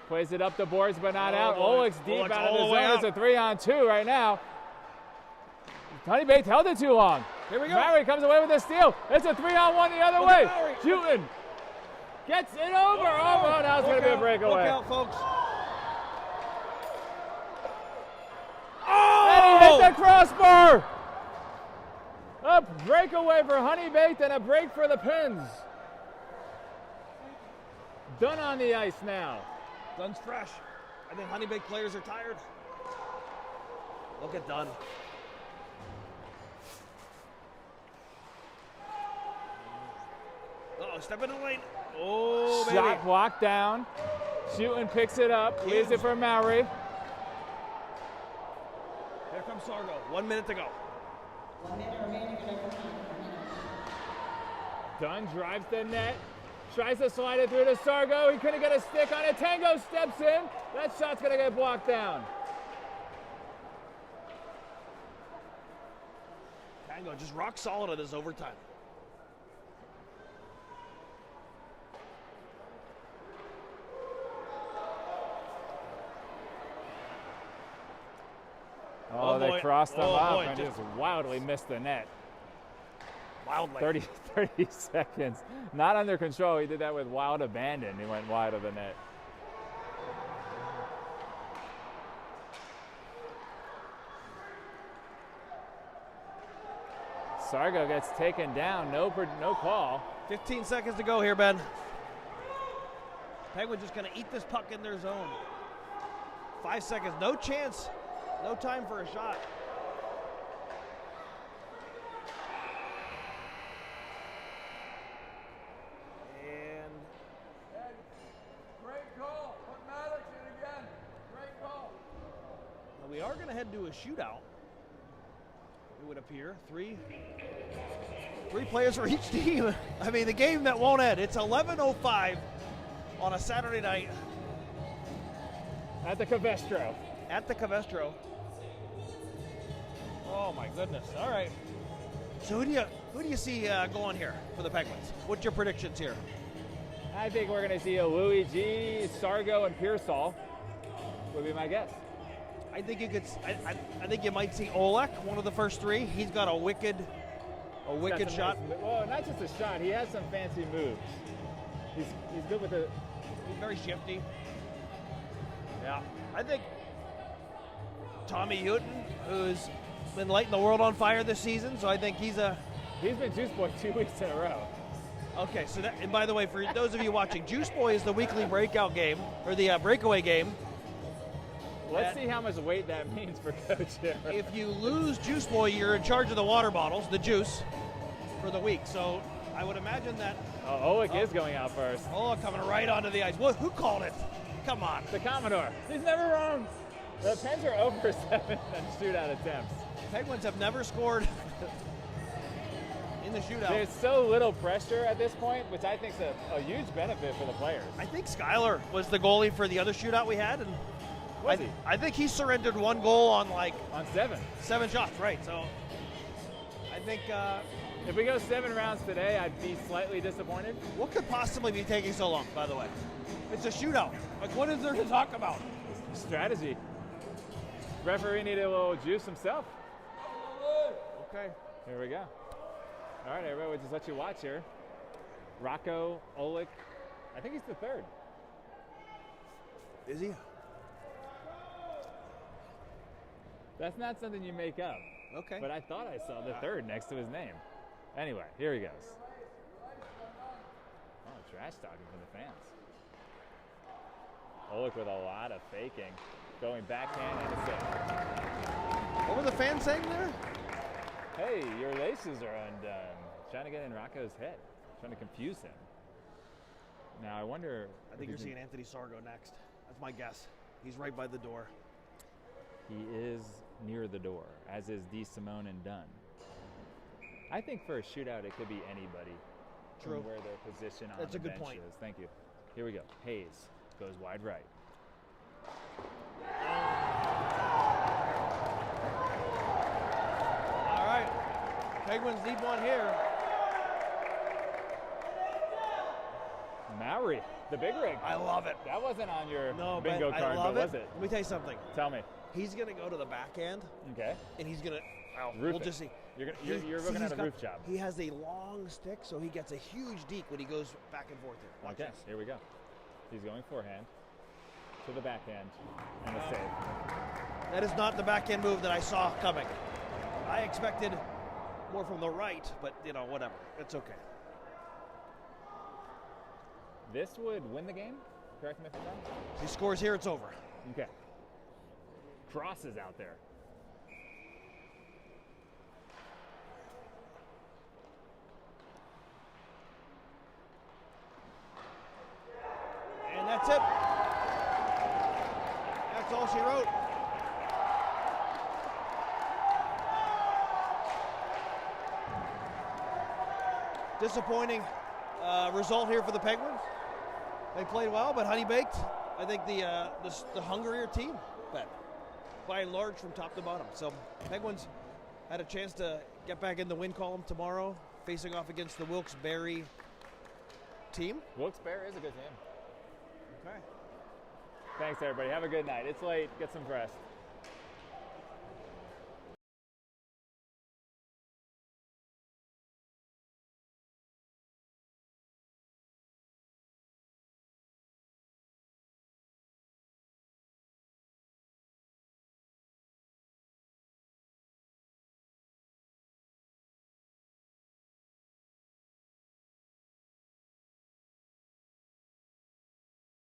Plays it up the boards, but not out. boy. Olick's deep Olick's out of all the the way zone. It's out. a 3-on-2 right now. Honeybaked held it too long. Here we go. Mowry comes away with a steal. It's a 3-on-1 the other Look way. at Mowry. Shooting. Gets it over. Oh, well, now it's going to be a breakaway. Look out, folks. And he hit Oh! the crossbar. A Breakaway for Honeybaked and a break for the Pins. Dunn on the ice now. Dunn's fresh. I think Honeybaked players are tired. Look at Dunn. Uh-oh, step in the lane. Oh, baby. Shot blocked down. Shooting picks it up. Leaves it for Mowry. Here comes Sargo. 1 minute to go. 1 minute remaining in overtime. Dunn drives the net. Tries to slide it through to Sargo. He couldn't get a stick on it. Tango steps in. That shot's going to get blocked down. Tango just rock solid at his overtime. Oh, they boy. crossed them Oh, up boy, and just wildly missed the net. Wildly. 30 seconds. Not under control. He did that with wild abandon. He went wide of the net. Sargo gets taken down. No call. 15 seconds to go here, Ben. Penguins just going to eat this puck in their zone. 5 seconds. No chance. No time for a shot. And Great goal. Put Maddox in again. Great goal. we are going to head to a shootout. It would appear. Three players for each team. I mean, the game that won't end. It's 11:05 on a Saturday night At the Cavestro. at the Cavestro. Oh my goodness! All right. So who do you see going here for the Penguins? What's your predictions here? I think we're going to see a Louis G, Sargo, and Pearsall. Would be my guess. I think you could. I think you might see Olek, one of the first three. He's got a wicked Got some shot. nice well, not just a shot. He has some fancy moves. He's good with the. He's very shifty. Yeah, I think Tommy Hutton, who's been lighting the world on fire this season, so I think he's He's been Juice Boy 2 weeks in a row. okay. So that, and by the way, for those of you watching, Juice Boy is the weekly breakout game or the breakaway game. Let's see how much weight that means for Coach here. If you lose Juice Boy, you're in charge of the water bottles, the juice, for the week. So I would imagine that. Oh, Oleg is going out first. Oh, coming right onto the ice. Who called it? Come on. The Commodore. He's never wrong. The Pens are over 7 in shootout attempts. Penguins have never scored in the shootout. There's so little pressure at this point, which I think is a huge benefit for the players. I think Skyler was the goalie for the other shootout we had, and Was he? I think he surrendered one goal on like On 7. 7 shots, right? So I think If we go 7 rounds today, I'd be slightly disappointed. what could possibly be taking so long? By the way, it's a shootout. Like, what is there to talk about? Strategy. Referee needed a little juice himself. Okay. Here we go. All right, everybody, we'll just let you watch here. Rocco, Oleg, I think he's the third. Is he? That's not something you make up. Okay. But I thought I saw the third next to his name. Anyway, here he goes. Oh, trash talking from the fans. Oleg with a lot of faking. Going backhand and a save. What were the fans saying there? Hey, your laces are undone. Trying to get in Rocco's head. Trying to confuse him. Now, I wonder... I think if you're he's seeing Anthony Sargo next. That's my guess. He's right by the door. He is near the door, as is DeSimone and Dunn. I think for a shootout, it could be anybody. True. From where their position on That's the a good bench point. is. Thank you. Here we go. Hayes goes wide right. All right. Penguins need one here. Mowry, the big rig. I love it. That wasn't on your No, bingo but card, I love but it. was it? Let me tell you something. Tell me. He's going to go to the backhand, Okay. and he's going to. Roof We'll it. just see. You're looking at a roof job. He has a long stick, so he gets a huge deke when he goes back and forth here. Watch Okay, this. here we go. He's going forehand to the backhand and a save. That is not the backhand move that I saw coming. I expected more from the right, but, whatever. It's okay. This would win the game? Correct me if I'm wrong? If he scores here, it's over. Okay. Cross is out there. And that's it. That's all she wrote. Disappointing result here for the Penguins. They played well, but Honeybaked, I think the hungrier team, but by and large from top to bottom. So Penguins had a chance to get back in the win column tomorrow, facing off against the Wilkes-Barre team. Wilkes-Barre is a good team. Okay. Thanks, everybody. Have a good night. It's late. Get some rest.